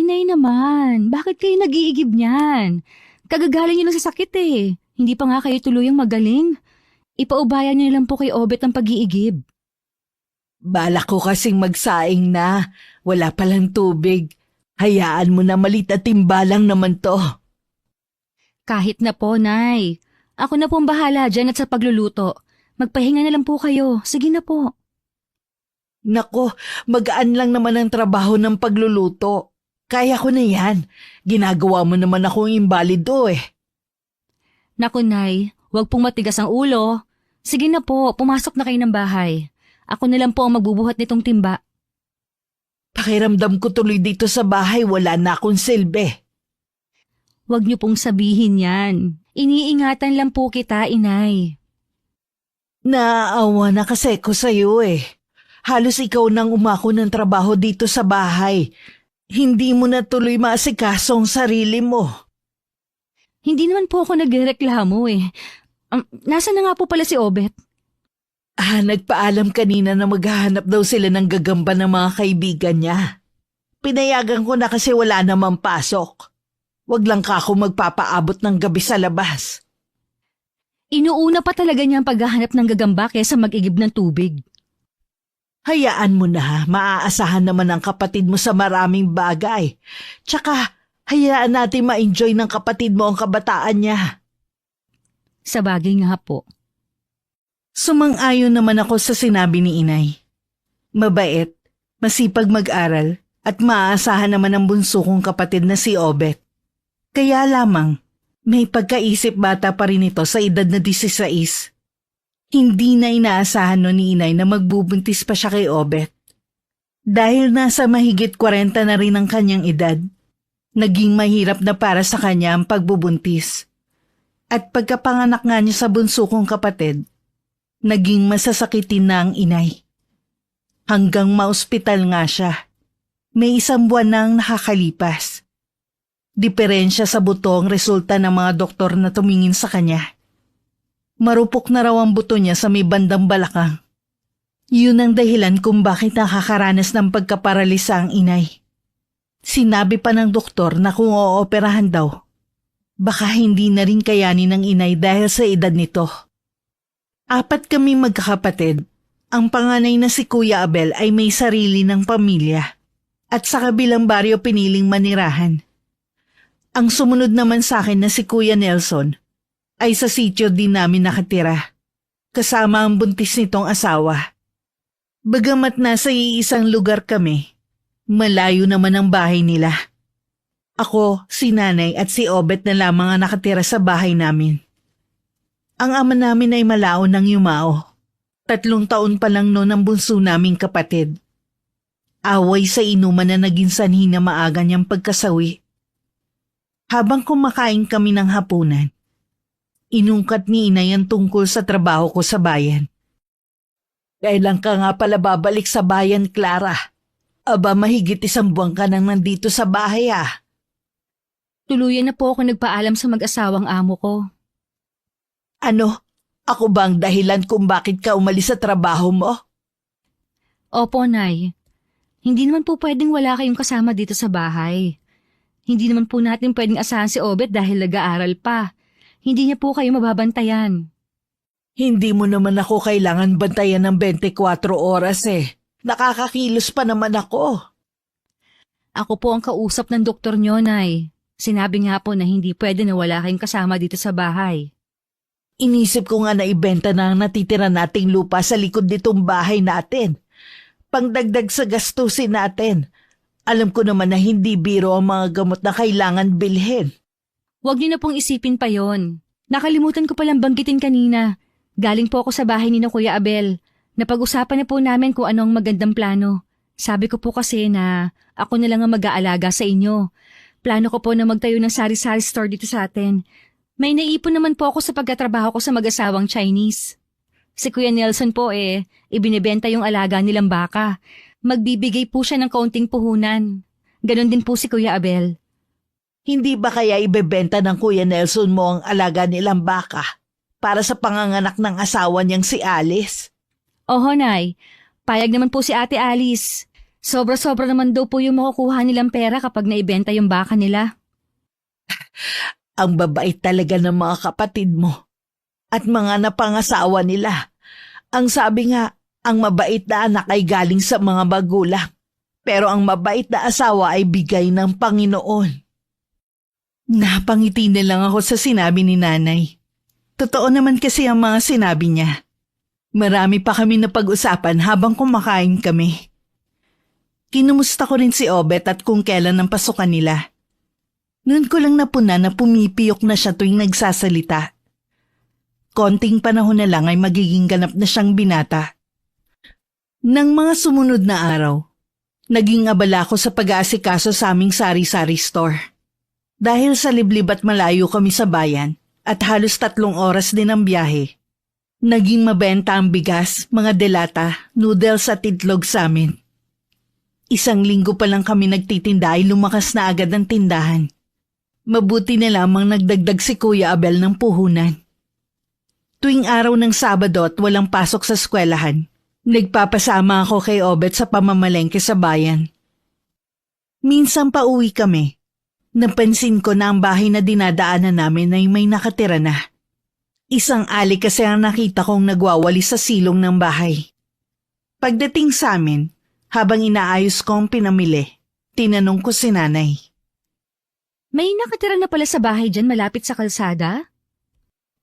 Inay naman, bakit kayo nag-iigib niyan? Kagagaling niyo lang sa sakit eh. Hindi pa nga kayo tuluyang magaling. Ipaubayan niyo lang po kay Obet ang pag-iigib. Balak ko kasing magsaing na. Wala palang tubig. Hayaan mo na malit at timbalang naman to. Kahit na po, Nay. Ako na pong bahala dyan at sa pagluluto. Magpahinga na lang po kayo. Sige na po. Nako, magaan lang naman ang trabaho ng pagluluto. Kaya ko na yan. Ginagawa mo naman akong imbalido eh. Naku, Nay. Huwag pong matigas ang ulo. Sige na po, pumasok na kayo ng bahay. Ako na lang po ang magbubuhat nitong timba. Pakiramdam ko tuloy dito sa bahay, wala na akong silbi. Huwag niyo pong sabihin yan. Iniingatan lang po kita, Inay. Naaawa na kasi ko sa'yo eh. Halos ikaw nang umako ng trabaho dito sa bahay. Hindi mo na tuloy maasikaso ang sarili mo. Hindi naman po ako nagreklamo eh. Nasaan na nga po pala si Obet? Nagpaalam kanina na maghahanap daw sila ng gagamba ng mga kaibigan niya. Pinayagan ko na kasi wala namang pasok. Wag lang ka ako magpapaabot ng gabi sa labas. Inuuna pa talaga niya ang paghahanap ng gagamba kaysa mag-igib ng tubig. Hayaan mo na, maaasahan naman ang kapatid mo sa maraming bagay. Tsaka, hayaan natin ma-enjoy ng kapatid mo ang kabataan niya. Sa bagay nga po. Sumang-ayon naman ako sa sinabi ni Inay. Mabait, masipag mag-aral, at maaasahan naman ang bunso kong kapatid na si Obet. Kaya lamang, may pagkaisip bata pa rin ito sa edad na 16. Hindi na inaasahan no ni Inay na magbubuntis pa siya kay Obet. Dahil nasa mahigit 40 na rin ang kanyang edad, naging mahirap na para sa kanya ang pagbubuntis. At pagkapanganak nga niya sa bunso kong kapatid, naging masasakitin na ang inay. Hanggang maospital nga siya. May 1 buwan nang nakakalipas. Diferensya sa buto ang resulta ng mga doktor na tumingin sa kanya. Marupok na raw ang buto niya sa may bandang balakang. Yun ang dahilan kung bakit nakakaranas ng pagkaparalisa ang inay. Sinabi pa ng doktor na kung ooperahan daw, baka hindi na rin kayanin ng inay dahil sa edad nito. 4 kami magkakapatid. Ang panganay na si Kuya Abel ay may sarili ng pamilya at sa kabilang baryo piniling manirahan. Ang sumunod naman sa akin na si Kuya Nelson ay sa sityo din namin nakatira, kasama ang buntis nitong asawa. Bagamat nasa iisang lugar kami, malayo naman ang bahay nila. Ako, si Nanay at si Obet na lamang ang nakatira sa bahay namin. Ang ama namin ay malaon ng yumao. 3 taon pa lang noon ang bunso naming kapatid. Away sa inuman na naging sanhi na maaga niyang pagkasawi. Habang kumakain kami ng hapunan, inungkat ni Inay ang tungkol sa trabaho ko sa bayan. Kailan ka nga pala babalik sa bayan, Clara? Aba, mahigit 1 buwan ka nang nandito sa bahay ah. Tuluyan na po ako nagpaalam sa mag-asawang amo ko. Ano? Ako ba ang dahilan kung bakit ka umalis sa trabaho mo? Opo, Nay. Hindi naman po pwedeng wala kayong kasama dito sa bahay. Hindi naman po natin pwedeng asahan si Obet dahil nag-aaral pa. Hindi niya po kayo mababantayan. Hindi mo naman ako kailangan bantayan ng 24 oras eh. Nakakakilos pa naman ako. Ako po ang kausap ng doktor niyo, Nay. Sinabi nga po na hindi pwede na wala kayong kasama dito sa bahay. Inisip ko nga na ibenta na ang natitira nating lupa sa likod nitong bahay natin. Pangdagdag sa gastusin natin. Alam ko naman na hindi biro ang mga gamot na kailangan bilhin. Huwag niyo na pong isipin pa yon. Nakalimutan ko palang banggitin kanina. Galing po ako sa bahay ni Kuya Abel. Napag-usapan na po namin kung ano ang magandang plano. Sabi ko po kasi na ako na lang ang mag-aalaga sa inyo. Plano ko po na magtayo ng sari-sari store dito sa atin. May naipon naman po ako sa pagkatrabaho ko sa mag-asawang Chinese. Si Kuya Nelson po ibinebenta yung alaga nilang baka. Magbibigay po siya ng kaunting puhunan. Ganon din po si Kuya Abel. Hindi ba kaya ibebenta ng Kuya Nelson mo ang alaga nilang baka para sa panganganak ng asawa niyang si Alice? Oho, Nay. Payag naman po si Ate Alice. Sobra-sobra naman daw po yung makukuha nilang pera kapag naibenta yung baka nila. Ang babait talaga ng mga kapatid mo at mga napangasawa nila. Ang sabi nga, ang mabait na anak ay galing sa mga magulang. Pero ang mabait na asawa ay bigay ng Panginoon. Napangiti na lang ako sa sinabi ni nanay. Totoo naman kasi ang mga sinabi niya. Marami pa kami na pag-usapan habang kumakain kami. Kinumusta ko rin si Obet at kung kailan ang pasukan nila. Noon ko lang napuna na pumipiyok na siya tuwing nagsasalita. Konting panahon na lang ay magiging ganap na siyang binata. Nang mga sumunod na araw, naging abala ko sa pag-aasikaso sa aming sari-sari store. Dahil sa liblib at malayo kami sa bayan at halos 3 oras din ang biyahe, naging mabenta ang bigas, mga delata, noodles at itlog sa amin. 1 linggo pa lang kami nagtitinda ay lumakas na agad ang tindahan. Mabuti na lamang nagdagdag si Kuya Abel ng puhunan. Tuwing araw ng Sabado at walang pasok sa eskwelahan, nagpapasama ako kay Obet sa pamamalengke sa bayan. Minsan pa uwi kami. Napansin ko na ang bahay na dinadaanan namin ay may nakatira na. Isang ali kasi ang nakita kong nagwawali sa silong ng bahay. Pagdating sa amin, habang inaayos ko ang pinamili, tinanong ko si nanay. May nakatira na pala sa bahay dyan malapit sa kalsada?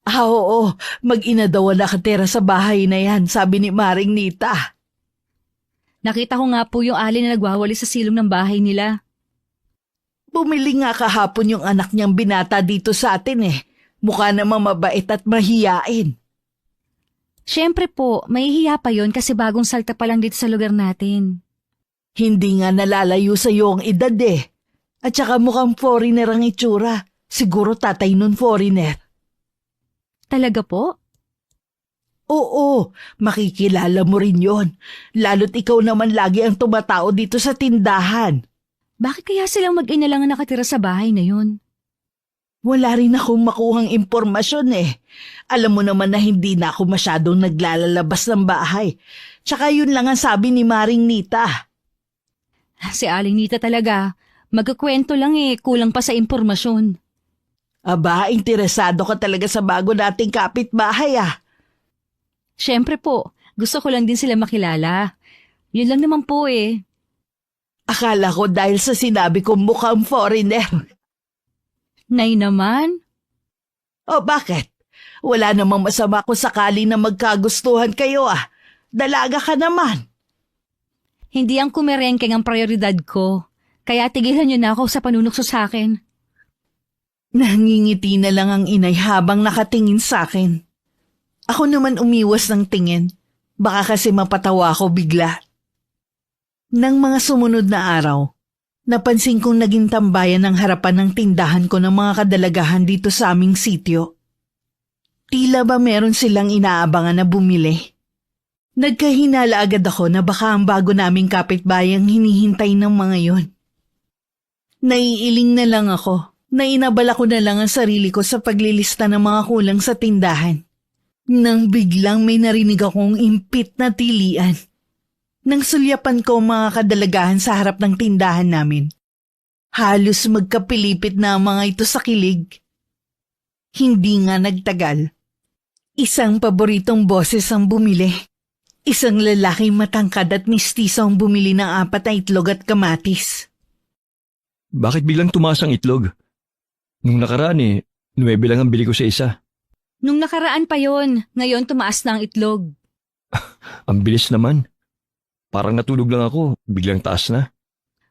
Oo, mag-ina daw ang nakatira sa bahay na yan, sabi ni Maring Nita. Nakita ko nga po yung ali na nagwawali sa silong ng bahay nila. Bumili nga kahapon yung anak niyang binata dito sa atin eh. Mukha namang mabait at mahiyain. Siyempre po, mahihiya pa yon kasi bagong salta pa lang dito sa lugar natin. Hindi nga nalalayo sa iyo ang edad eh. At saka mukhang foreigner ang itsura. Siguro tatay nun foreigner. Talaga po? Oo, makikilala mo rin yon. Lalo't ikaw naman lagi ang tumatao dito sa tindahan. Bakit kaya silang mag-ina lang ang nakatira sa bahay na yun? Wala rin akong makuhang impormasyon eh. Alam mo naman na hindi na ako masyadong naglalabas ng bahay. Tsaka yun lang ang sabi ni Maring Nita. Si Aling Nita talaga. Magkukwento lang eh, kulang pa sa impormasyon. Aba, interesado ka talaga sa bago nating kapitbahay ah. Siyempre po, gusto ko lang din sila makilala. Yun lang naman po eh. Akala ko dahil sa sinabi ko mukhang foreigner. Nay naman? O bakit? Wala namang masama kung sakali na magkagustuhan kayo ah. Dalaga ka naman. Hindi ang kumerengkeng ang prioridad ko. Kaya tigilan niyo na ako sa panunukso sa akin. Nangingiti na lang ang inay habang nakatingin sa akin. Ako naman umiwas ng tingin. Baka kasi mapatawa ako bigla. Nang mga sumunod na araw, napansin kong naging tambayan ng harapan ng tindahan ko ng mga kadalagahan dito sa aming sityo. Tila ba meron silang inaabangan na bumili? Nagkahinala agad ako na baka ang bago naming kapitbayang hinihintay ng mga yon. Naiiling na lang ako na inabala ko na lang ang sarili ko sa paglilista ng mga kulang sa tindahan. Nang biglang may narinig akong impit na tilian. Nang sulyapan ko ang mga kadalagahan sa harap ng tindahan namin, halos magkapilipit na ang mga ito sa kilig. Hindi nga nagtagal. Isang paboritong boses ang bumili. Isang lalaking matangkad at mistiso ang bumili ng 4 na itlog at kamatis. Bakit biglang tumaas ang itlog? Nung nakaraan 9 lang ang bili ko sa isa. Nung nakaraan pa yon, ngayon tumaas na ang itlog. Ang bilis naman. Parang natulog lang ako, biglang taas na.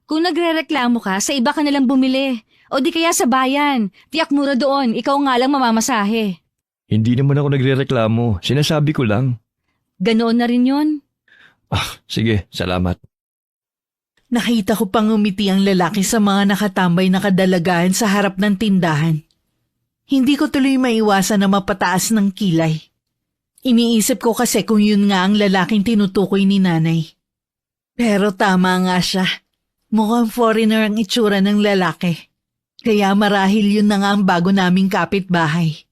Kung nagrereklamo ka, sa iba ka nalang bumili. O di kaya sa bayan. Tiyak mura doon, ikaw nga lang mamamasahe. Hindi naman ako nagrereklamo, sinasabi ko lang. Ganoon na rin yon. Sige, salamat. Nakita ko pang umiti ang lalaki sa mga nakatambay na kadalagahan sa harap ng tindahan. Hindi ko tuloy maiwasan na mapataas ng kilay. Iniisip ko kasi kung yun nga ang lalaking tinutukoy ni nanay. Pero tama nga siya. Mukhang foreigner ang itsura ng lalaki. Kaya marahil yun na nga ang bago naming kapitbahay.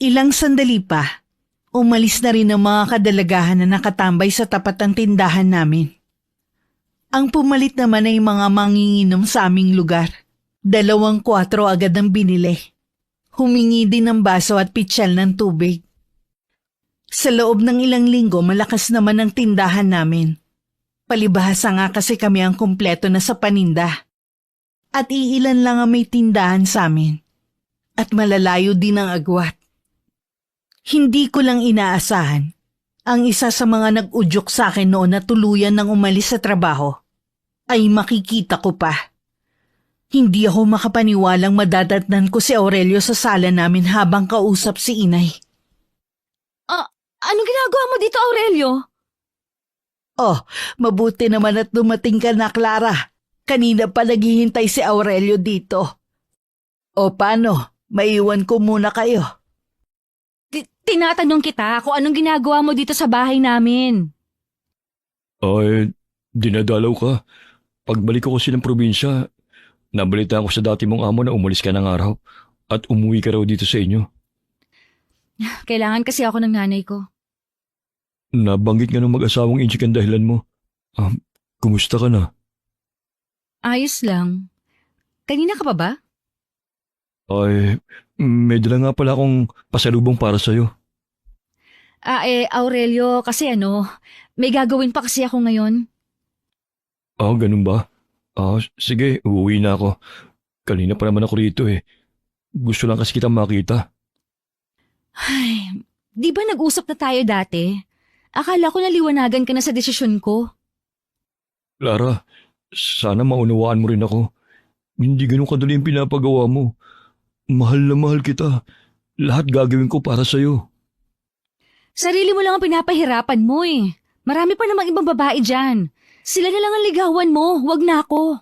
Ilang sandali pa, umalis na rin ang mga kadalagahan na nakatambay sa tapat ng tindahan namin. Ang pumalit naman ay mga manginginom sa aming lugar. 2 kwatro agad ang binili. Humingi din ng baso at pitsyal ng tubig. Sa loob ng ilang linggo, malakas naman ang tindahan namin. Palibhasa nga kasi kami ang kumpleto na sa paninda. At iilan lang ang may tindahan sa amin. At malalayo din ang agwat. Hindi ko lang inaasahan. Ang isa sa mga nag-udyok sa akin noon na tuluyan ng umalis sa trabaho ay makikita ko pa. Hindi ako makapaniwalang madadatnan ko si Aurelio sa sala namin habang kausap si inay. Anong ginagawa mo dito, Aurelio? Oh, mabuti naman at dumating ka na, Clara. Kanina pa naghihintay si Aurelio dito. O paano? Maiwan ko muna kayo. Tinatanong kita kung anong ginagawa mo dito sa bahay namin. Ay, dinadalaw ka. Pagbalik ko kasi ng probinsya, nabalitaan ko sa dati mong amo na umalis ka ng araw at umuwi ka raw dito sa inyo. Kailangan kasi ako ng nanay ko. Nabanggit nga ng mag-asawang Inchik ang dahilan mo. Kumusta ka na? Ayos lang. Kanina ka pa ba? Ay, may dala nga pala akong pasalubong para sa'yo. Aurelio, kasi may gagawin pa kasi ako ngayon. Ganun ba? Sige, uuwi na ako. Kanina pa naman ako rito eh. Gusto lang kasi kitang makita. Ay, di ba nag-usap na tayo dati? Akala ko naliwanagan ka na sa desisyon ko. Clara, sana maunawaan mo rin ako. Hindi ganun kadali yung pinapagawa mo. Mahal na mahal kita. Lahat gagawin ko para sa'yo. Sarili mo lang ang pinapahirapan mo eh. Marami pa namang ibang babae dyan. Sila na lang ang ligawan mo, wag na ako.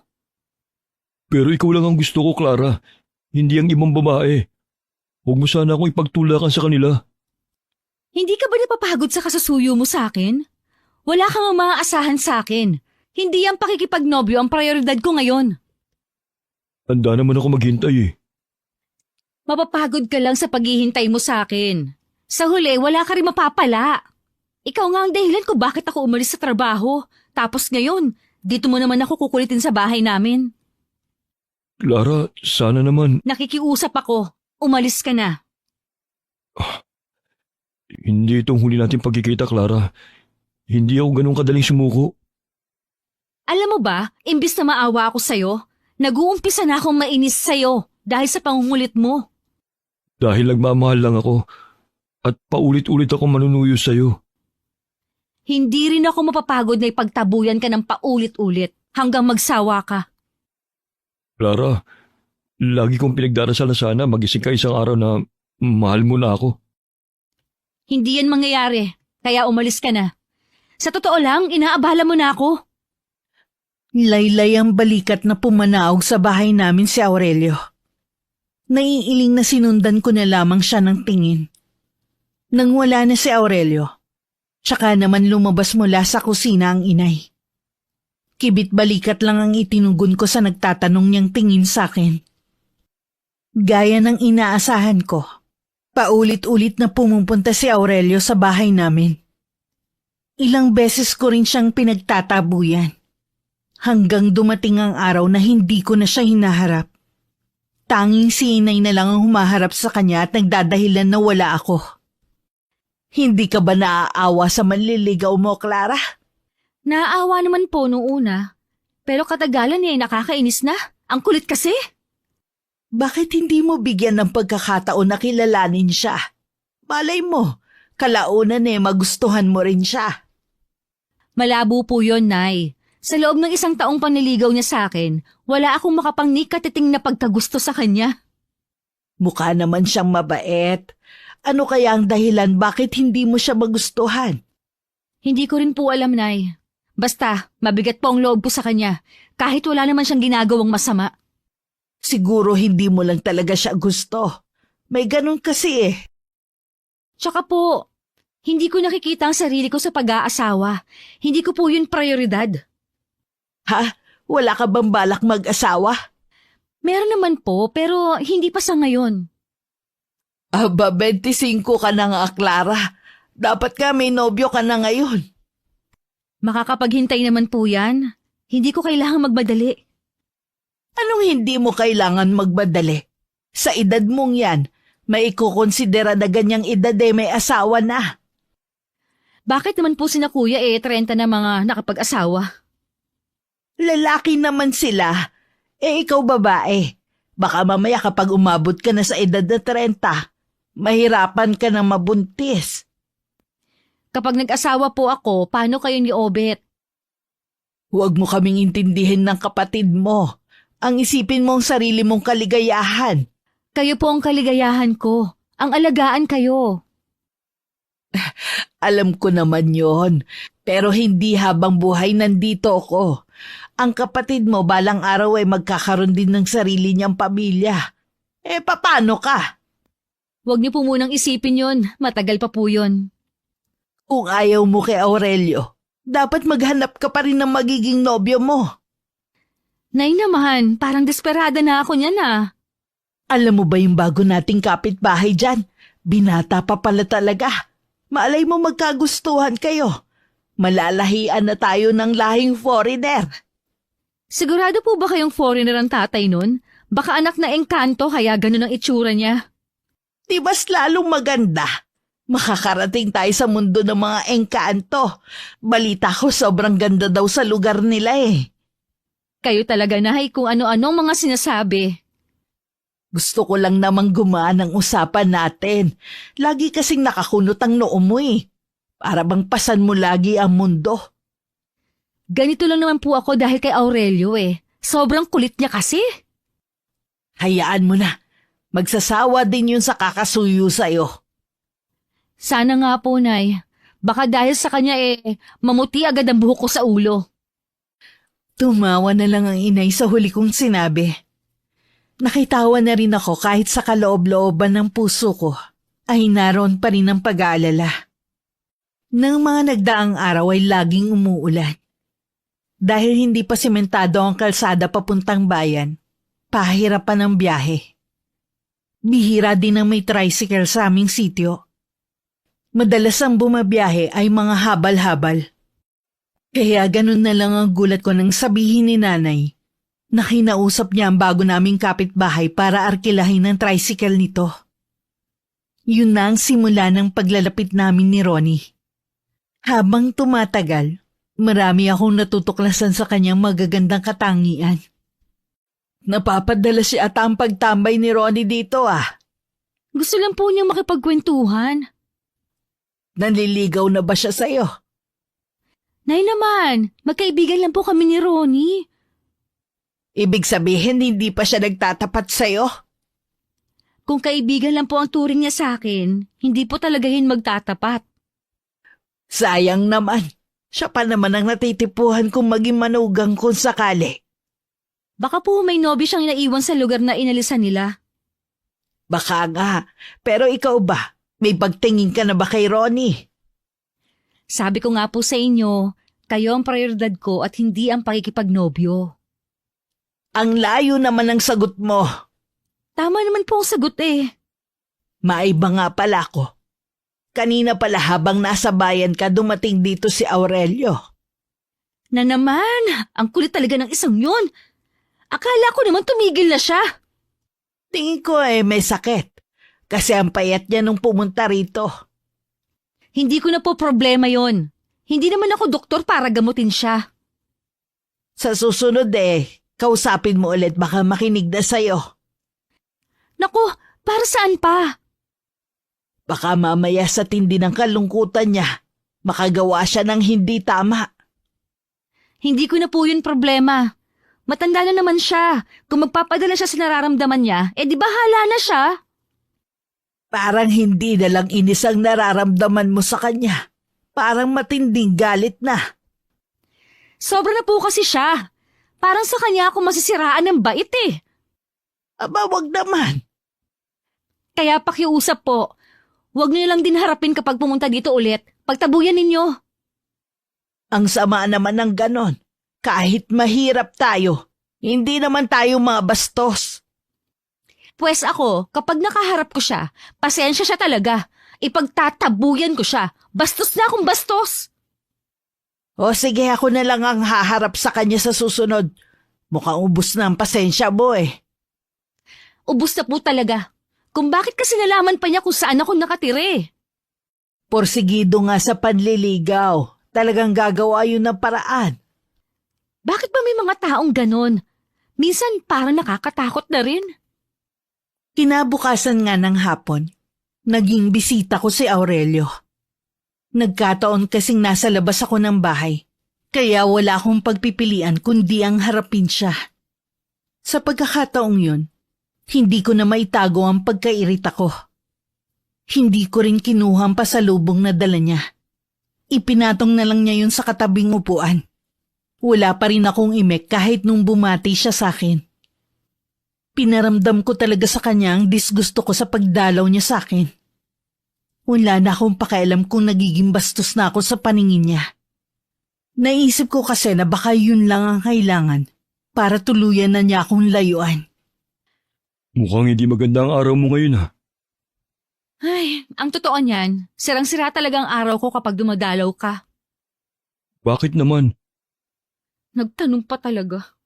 Pero ikaw lang ang gusto ko, Clara. Hindi ang ibang babae. Huwag mo sana akong ipagtulakan sa kanila. Hindi ka ba napapagod sa kasasuyo mo sa akin? Wala kang maaasahan sa akin. Hindi ang pakikipagnobyo ang prioridad ko ngayon. Handa naman ako maghintay eh. Mapapagod ka lang sa paghihintay mo sa akin. Sa huli, wala ka rin mapapala. Ikaw nga ang dahilan ko bakit ako umalis sa trabaho. Tapos ngayon, dito mo naman ako kukulitin sa bahay namin. Clara, sana naman. Nakikiusap ako. Umalis ka na. Hindi itong huli natin pagkikita, Clara. Hindi ako ganun kadaling sumuko. Alam mo ba, imbis na maawa ako sa'yo, nag-uumpisa na akong mainis sa'yo dahil sa pangungulit mo. Dahil nagmamahal lang ako at paulit-ulit ako manunuyo sa'yo. Hindi rin ako mapapagod na ipagtabuyan ka ng paulit-ulit hanggang magsawa ka. Clara, lagi kong pinagdarasal na sana magising ka isang araw na mahal mo na ako. Hindi yan mangyayari, kaya umalis ka na. Sa totoo lang, inaabala mo na ako. Laylay ang balikat na pumanaog sa bahay namin si Aurelio. Naiiling na sinundan ko na lamang siya ng tingin. Nang wala na si Aurelio, tsaka naman lumabas mula sa kusina ang inay. Kibit balikat lang ang itinugon ko sa nagtatanong niyang tingin sa akin. Gaya ng inaasahan ko, paulit-ulit na pumupunta si Aurelio sa bahay namin. Ilang beses ko rin siyang pinagtatabuyan. Hanggang dumating ang araw na hindi ko na siya hinaharap. Tanging si inay na lang ang humaharap sa kanya at nagdadahilan na wala ako. Hindi ka ba naaawa sa manliligaw mo, Clara? Naaawa naman po noong una. Pero katagalan nakakainis na. Ang kulit kasi. Bakit hindi mo bigyan ng pagkakataon na kilalanin siya? Malay mo, kalaunan magustuhan mo rin siya. Malabo po yun, Nay. Sa loob ng 1 taong panliligaw niya sa akin, wala akong makapangnikatiting na pagkagusto sa kanya. Mukha naman siyang mabait. Ano kaya ang dahilan bakit hindi mo siya magustuhan? Hindi ko rin po alam, Nay. Basta, mabigat po ang loob ko sa kanya, kahit wala naman siyang ginagawang masama. Siguro hindi mo lang talaga siya gusto. May ganun kasi eh. Tsaka po, hindi ko nakikita ang sarili ko sa pag-aasawa. Hindi ko po yun prioridad. Ha? Wala ka bang balak mag-asawa? Meron naman po, pero hindi pa sa ngayon. Aba, 25 ka na nga, Clara. Dapat ka may nobyo ka na ngayon. Makakapaghintay naman po yan. Hindi ko kailangang magmadali. Anong hindi mo kailangan magmadali? Sa edad mong yan, may ikukonsidera na ganyang edad may asawa na. Bakit naman po sina kuya 30 na mga nakapag-asawa? Lalaki naman sila. Ikaw babae. Baka mamaya kapag umabot ka na sa edad na 30, mahirapan ka na mabuntis. Kapag nag-asawa po ako, paano kayo ni Obet? Huwag mo kaming intindihin ng kapatid mo. Ang isipin mo ang sarili mong kaligayahan. Kayo po ang kaligayahan ko. Ang alagaan kayo. Alam ko naman yon, pero hindi habang buhay nandito ako. Ang kapatid mo balang araw ay magkakaroon din ng sarili niyang pamilya. Paano ka? Huwag niyo po munang isipin yon. Matagal pa po yon. Kung ayaw mo kay Aurelio, dapat maghanap ka pa rin ng magiging nobyo mo. Nay naman, parang desperada na ako niyan ah. Alam mo ba yung bago nating kapitbahay dyan? Binata pa pala talaga. Malay mo magkagustuhan kayo. Malalahian na tayo ng lahing foreigner. Sigurado po ba kayong foreigner ang tatay nun? Baka anak na engkanto kaya ganun ang itsura niya. Di ba's lalong maganda? Makakarating tayo sa mundo ng mga engkanto. Balita ko sobrang ganda daw sa lugar nila Kayo talaga nahay kung ano-anong mga sinasabi. Gusto ko lang namang gumaan ang usapan natin. Lagi kasing nakakunot ang noo mo Para bang pasan mo lagi ang mundo. Ganito lang naman po ako dahil kay Aurelio Sobrang kulit niya kasi. Hayaan mo na. Magsasawa din yun sa kakasuyo sa'yo. Sana nga po, Nay. Baka dahil sa kanya mamuti agad ang buhok ko sa ulo. Tumawa na lang ang inay sa huli kong sinabi. Nakitawa na rin ako kahit sa kaloob-looban ng puso ko ay naroon pa rin ang pag-aalala. Nang mga nagdaang araw ay laging umuulan. Dahil hindi pa sementado ang kalsada papuntang bayan, pahirapan ang biyahe. Bihira din ang may tricycle sa aming sitio. Madalas ang bumabiyahe ay mga habal-habal. Kaya ganun na lang ang gulat ko nang sabihin ni nanay na kinausap niya ang bago naming kapitbahay para arkilahin ang tricycle nito. Yun na ang simula ng paglalapit namin ni Ronnie. Habang tumatagal, marami akong natutuklasan sa kanyang magagandang katangian. Napapadala siya ata ang pagtambay ni Ronnie dito Gusto lang po niyang makipagkwentuhan. Nanliligaw na ba siya sa'yo? Nay naman, magkaibigan lang po kami ni Ronnie. Ibig sabihin hindi pa siya nagtatapat sa'yo? Kung kaibigan lang po ang turing niya sa akin, hindi po talagahin magtatapat. Sayang naman. Siya pa naman ang natitipuhan kung maging manugang kung sakali. Baka po may nobyo siyang naiwan sa lugar na inalisan nila. Baka nga. Pero ikaw ba? May pagtingin ka na ba kay Ronnie? Sabi ko nga po sa inyo, kayo ang prioridad ko at hindi ang pakikipagnobyo. Ang layo naman ng sagot mo. Tama naman po ang sagot Maiba nga pala ako. Kanina pala habang nasa bayan ka dumating dito si Aurelio. Na naman, ang kulit talaga ng isang yun. Akala ko naman tumigil na siya. Tingin ko may sakit. Kasi ang payat niya nung pumunta rito. Hindi ko na po problema yon. Hindi naman ako doktor para gamutin siya. Sa susunod kausapin mo ulit baka makinig na sa'yo. Naku, para saan pa? Baka mamaya sa tindi ng kalungkutan niya, makagawa siya ng hindi tama. Hindi ko na po yun problema. Matanda na naman siya. Kung magpapadala siya sa nararamdaman niya, di bahala na siya. Parang hindi na lang inis ang nararamdaman mo sa kanya. Parang matinding galit na. Sobra na po kasi siya. Parang sa kanya ako masisiraan ng bait Aba, wag naman. Kaya pakiusap po. Huwag niyo lang din harapin kapag pumunta dito ulit. Pagtabuyan ninyo. Ang sama naman ng ganon. Kahit mahirap tayo, hindi naman tayo mga bastos. Pwes ako, kapag nakaharap ko siya, pasensya siya talaga. Ipagtatabuyan ko siya. Bastos na akong bastos. O sige, ako na lang ang haharap sa kanya sa susunod. Mukhang ubus na ang pasensya mo eh. Ubus na po talaga. Kung bakit kasi nalaman pa niya kung saan ako nakatire. Porsigido nga sa panliligaw. Talagang gagawa yun ng paraan. Bakit ba may mga taong ganon? Minsan parang nakakatakot na rin. Kinabukasan nga ng hapon, naging bisita ko si Aurelio. Nagkataon kasing nasa labas ako ng bahay, kaya wala akong pagpipilian kundi ang harapin siya. Sa pagkakataong yun, hindi ko na maitago ang pagkairita ko. Hindi ko rin kinuha ang pasalubong na dala niya. Ipinatong na lang niya yun sa katabing upuan. Wala pa rin akong imek kahit nung bumati siya sa akin. Pinaramdam ko talaga sa kanya ang disgusto ko sa pagdalaw niya sa akin. Wala na akong pakialam kung nagiging bastos na ako sa paningin niya. Naisip ko kasi na baka yun lang ang kailangan para tuluyan na niya akong layuan. Mukhang hindi maganda ang araw mo ngayon ha. Ay, ang totoo niyan, sirang-sira talaga ang araw ko kapag dumadalaw ka. Bakit naman? Nagtanong pa talaga.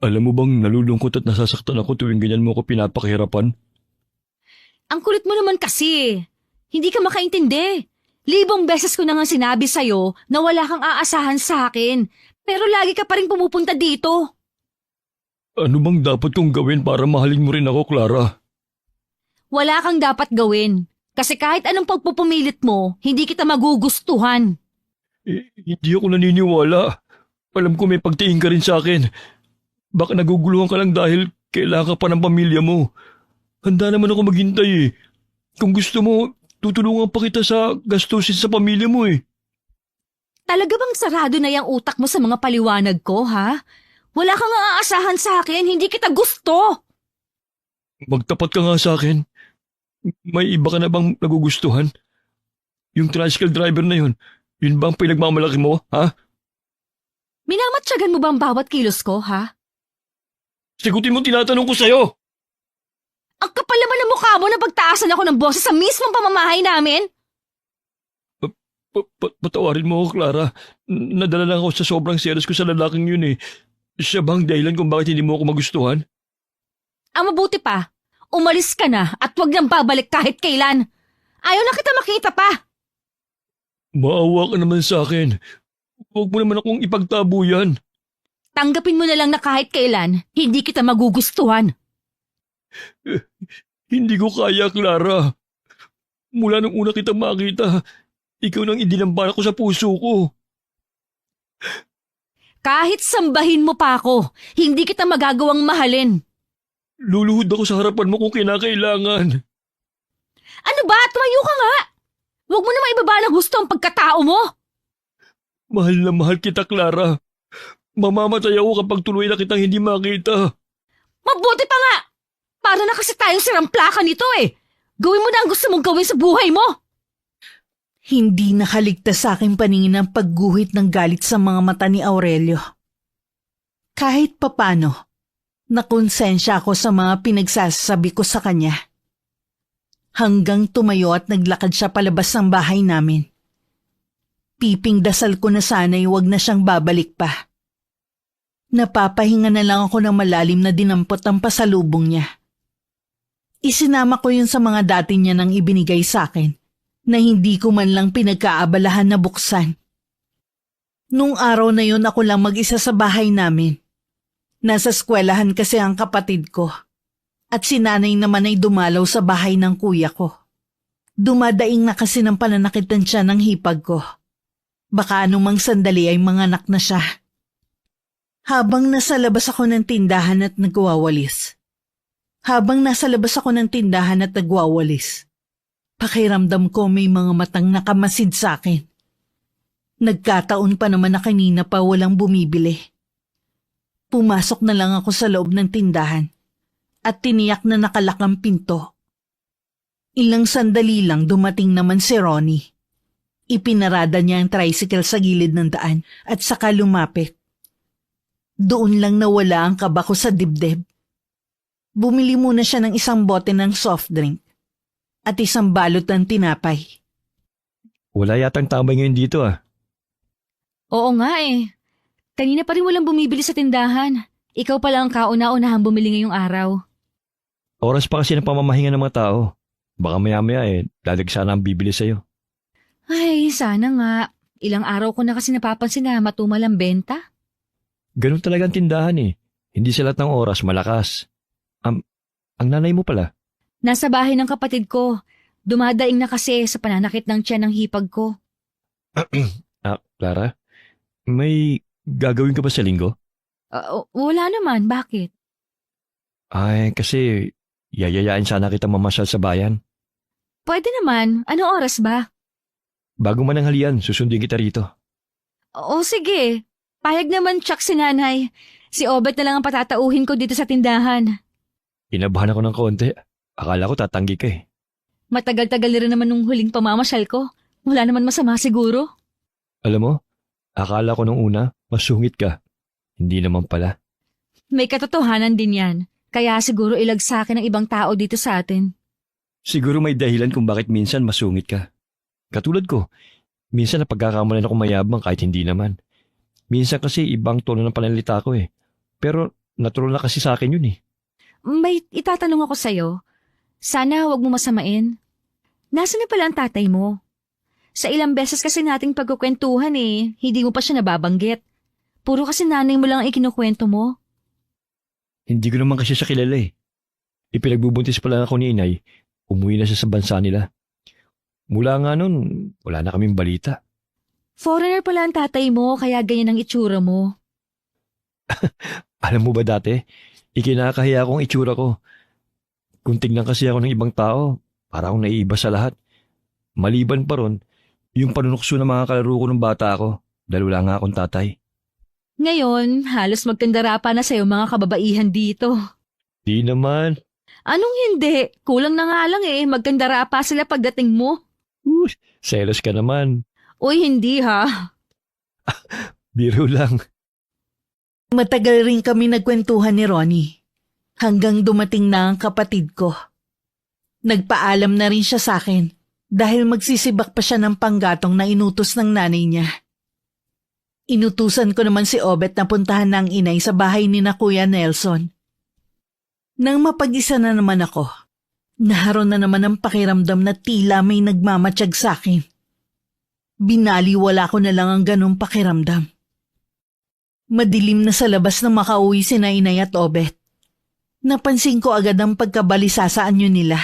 Alam mo bang nalulungkot at nasasaktan ako tuwing ganyan mo ako pinapakahirapan? Ang kulit mo naman kasi. Hindi ka makaintindi. Libong beses ko na nga sinabi sa'yo na wala kang aasahan sa akin. Pero lagi ka pa rin pumupunta dito. Ano bang dapat kong gawin para mahalin mo rin ako, Clara? Wala kang dapat gawin. Kasi kahit anong pagpupumilit mo, hindi kita magugustuhan. Hindi ako naniniwala. Alam ko may pagtingin ka rin sa akin. Baka naguguluhan ka lang dahil kailangan ka pa ng pamilya mo. Handa naman ako maghintay eh. Kung gusto mo, tutulungan pa kita sa gastusin sa pamilya mo eh. Talaga bang sarado na yung utak mo sa mga paliwanag ko, ha? Wala kang aasahan sa akin, hindi kita gusto. Magtapat ka nga sa akin. May iba ka na bang nagugustuhan? Yung tricycle driver na yun bang pinagmamalaki mo, ha? Minamatsagan mo bang bawat kilos ko, ha? Sigutin mo tinatanong ko sa'yo! Ang kapal naman ng mukha mo na pagtaasan ako ng boses sa mismong pamamahay namin. Patawarin mo ako, Clara. Nadala lang ako sa sobrang selos ko sa lalaking yun eh. Siya bang dahilan kung bakit hindi mo ako magustuhan? Ang mabuti pa, umalis ka na at wag nang babalik kahit kailan. Ayaw na kita makita pa. Maawa ka naman sa akin. Huwag mo naman akong ipagtabo yan. Tanggapin mo na lang na kahit kailan, hindi kita magugustuhan. Hindi ko kaya, Clara. Mula nung una kitang makita, ikaw nang idinambana ko sa puso ko. Kahit sambahin mo pa ako, hindi kita magagawang mahalin. Luluhod ako sa harapan mo kung kinakailangan. Ano ba? Tumayo ka nga! Huwag mo naman ibaba ng gusto ang pagkatao mo. Mahal na mahal kita, Clara. Mamamatay ako kapag tuloy na kitang hindi makita. Mabuti pa nga! Para na kasi tayong siramplaka nito eh. Gawin mo na ang gusto mong gawin sa buhay mo. Hindi nakaligtas sa aking paningin ang pagguhit ng galit sa mga mata ni Aurelio. Kahit papano, nakonsensya ako sa mga pinagsasabi ko sa kanya. Hanggang tumayo at naglakad siya palabas ng bahay namin. Piping dasal ko na sana'y wag na siyang babalik pa. Napapahinga na lang ako ng malalim na dinampot ang pasalubong niya. Isinama ko yun sa mga dati niya nang ibinigay sa akin na hindi ko man lang pinagkaabalahan na buksan. Nung araw na yun ako lang mag-isa sa bahay namin. Nasa eskwelahan kasi ang kapatid ko at si nanay naman ay dumalaw sa bahay ng kuya ko. Dumadaing na kasi ng pananakitan siya ng hipag ko. Baka anumang sandali ay manganak na siya. Habang nasa labas ako ng tindahan at nagwawalis. Pakiramdam ko may mga matang nakamasid sa akin. Nagkataon pa naman na kanina pa walang bumibili. Pumasok na lang ako sa loob ng tindahan at tiniyak na nakalak ang pinto. Ilang sandali lang dumating naman si Ronnie. Ipinarada niya ang tricycle sa gilid ng daan at saka lumapit. Doon lang nawala ang kaba ko sa dibdib. Bumili muna siya ng isang bote ng soft drink at isang balot ng tinapay. Wala yatang tambay ngayon dito ah. Oo nga eh. Kanina pa rin walang bumibili sa tindahan. Ikaw pala ang kauna-unahang bumili ngayong araw. Oras pa kasi ng pamamahinga ng mga tao. Baka maya-maya dadagsa na ang bibili sa'yo. Ay, sana nga. Ilang araw ko na kasi napapansin na matumal ang benta. Ganun talaga ang tindahan eh. Hindi sa lahat ng oras malakas. Ang nanay mo pala. Nasa bahay ng kapatid ko. Dumadaing na kasi sa pananakit ng tiyan ng hipag ko. Clara? May gagawin ka ba sa linggo? Wala naman. Bakit? Ay, kasi yayayain sana kita mamasyal sa bayan. Pwede naman. Anong oras ba? Bago mananghalian, susundin kita rito. Oo, sige. Payag naman, Chuck, si nanay. Si Obet na lang ang patatauhin ko dito sa tindahan. Inabahan ako ng konti. Akala ko tatanggi ka eh. Matagal-tagal rin naman nung huling pamamasyal ko. Wala naman masama siguro. Alam mo, akala ko nung una, masungit ka. Hindi naman pala. May katotohanan din yan. Kaya siguro ilagsakin ng ibang tao dito sa atin. Siguro may dahilan kung bakit minsan masungit ka. Katulad ko, minsan napagkakamalan ako mayabang kahit hindi naman. Minsan kasi ibang tono ng pananalita ko eh. Pero natural na kasi sa akin yun eh. May itatanong ako sa'yo. Sana huwag mo masamain. Nasaan na pala ang tatay mo? Sa ilang beses kasi nating pagkukwentuhan eh, hindi mo pa siya nababanggit. Puro kasi nanay mo lang ang ikinukwento mo. Hindi ko naman kasi siya kilala eh. Ipinagbubuntis pala ako ni inay, umuwi na siya sa bansa nila. Mula nga nun, wala na kaming balita. Foreigner pala ang tatay mo, kaya ganyan ang itsura mo. Alam mo ba dati, ikinakahiya akong itsura ko. Kung tignan kasi ako ng ibang tao, para akong naiiba sa lahat. Maliban pa ron, yung panunukso ng mga kalaro ko ng bata ako, dahil wala nga akong tatay. Ngayon, halos magkandara pa na sa'yo mga kababaihan dito. Di naman. Anong hindi? Kulang na nga lang eh, magkandara pa sila pagdating mo. Selos ka naman. Uy, hindi ha. Biro lang. Matagal rin kami nagkwentuhan ni Ronnie. Hanggang dumating na ang kapatid ko. Nagpaalam na rin siya sa akin dahil magsisibak pa siya ng panggatong na inutos ng nanay niya. Inutusan ko naman si Obet na puntahan ng inay sa bahay ni na Kuya Nelson. Nang mapag-isa na naman ako, naharon na naman ang pakiramdam na tila may nagmamatsyag sa akin. Binaliwala ko na lang ang ganong pakiramdam. Madilim na sa labas nang makauwi si na inay at Obet. Napansin ko agad ang pagkabalisa sa anyo nila.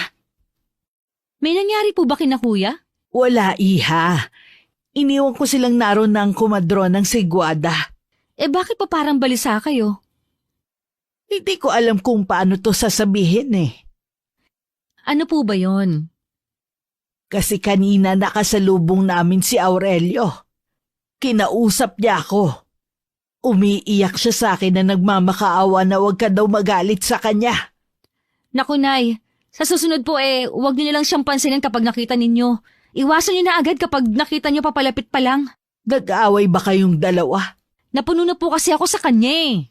May nangyari po ba kina kuya? Wala, iha. Iniwan ko silang naroon ng kumadron ng Siguada. Bakit pa parang balisa kayo? Hindi ko alam kung paano to sasabihin eh. Ano po ba yon? Kasi kanina nakasalubong namin si Aurelio. Kinausap niya ako. Umiiyak siya sa akin na nagmamakaawa na huwag ka daw magalit sa kanya. Naku nay, sa susunod po huwag niyo lang siyang pansinin kapag nakita ninyo. Iwasan niyo na agad kapag nakita niyo papalapit pa lang. Nag-aaway ba kayong dalawa? Napuno na po kasi ako sa kanya eh.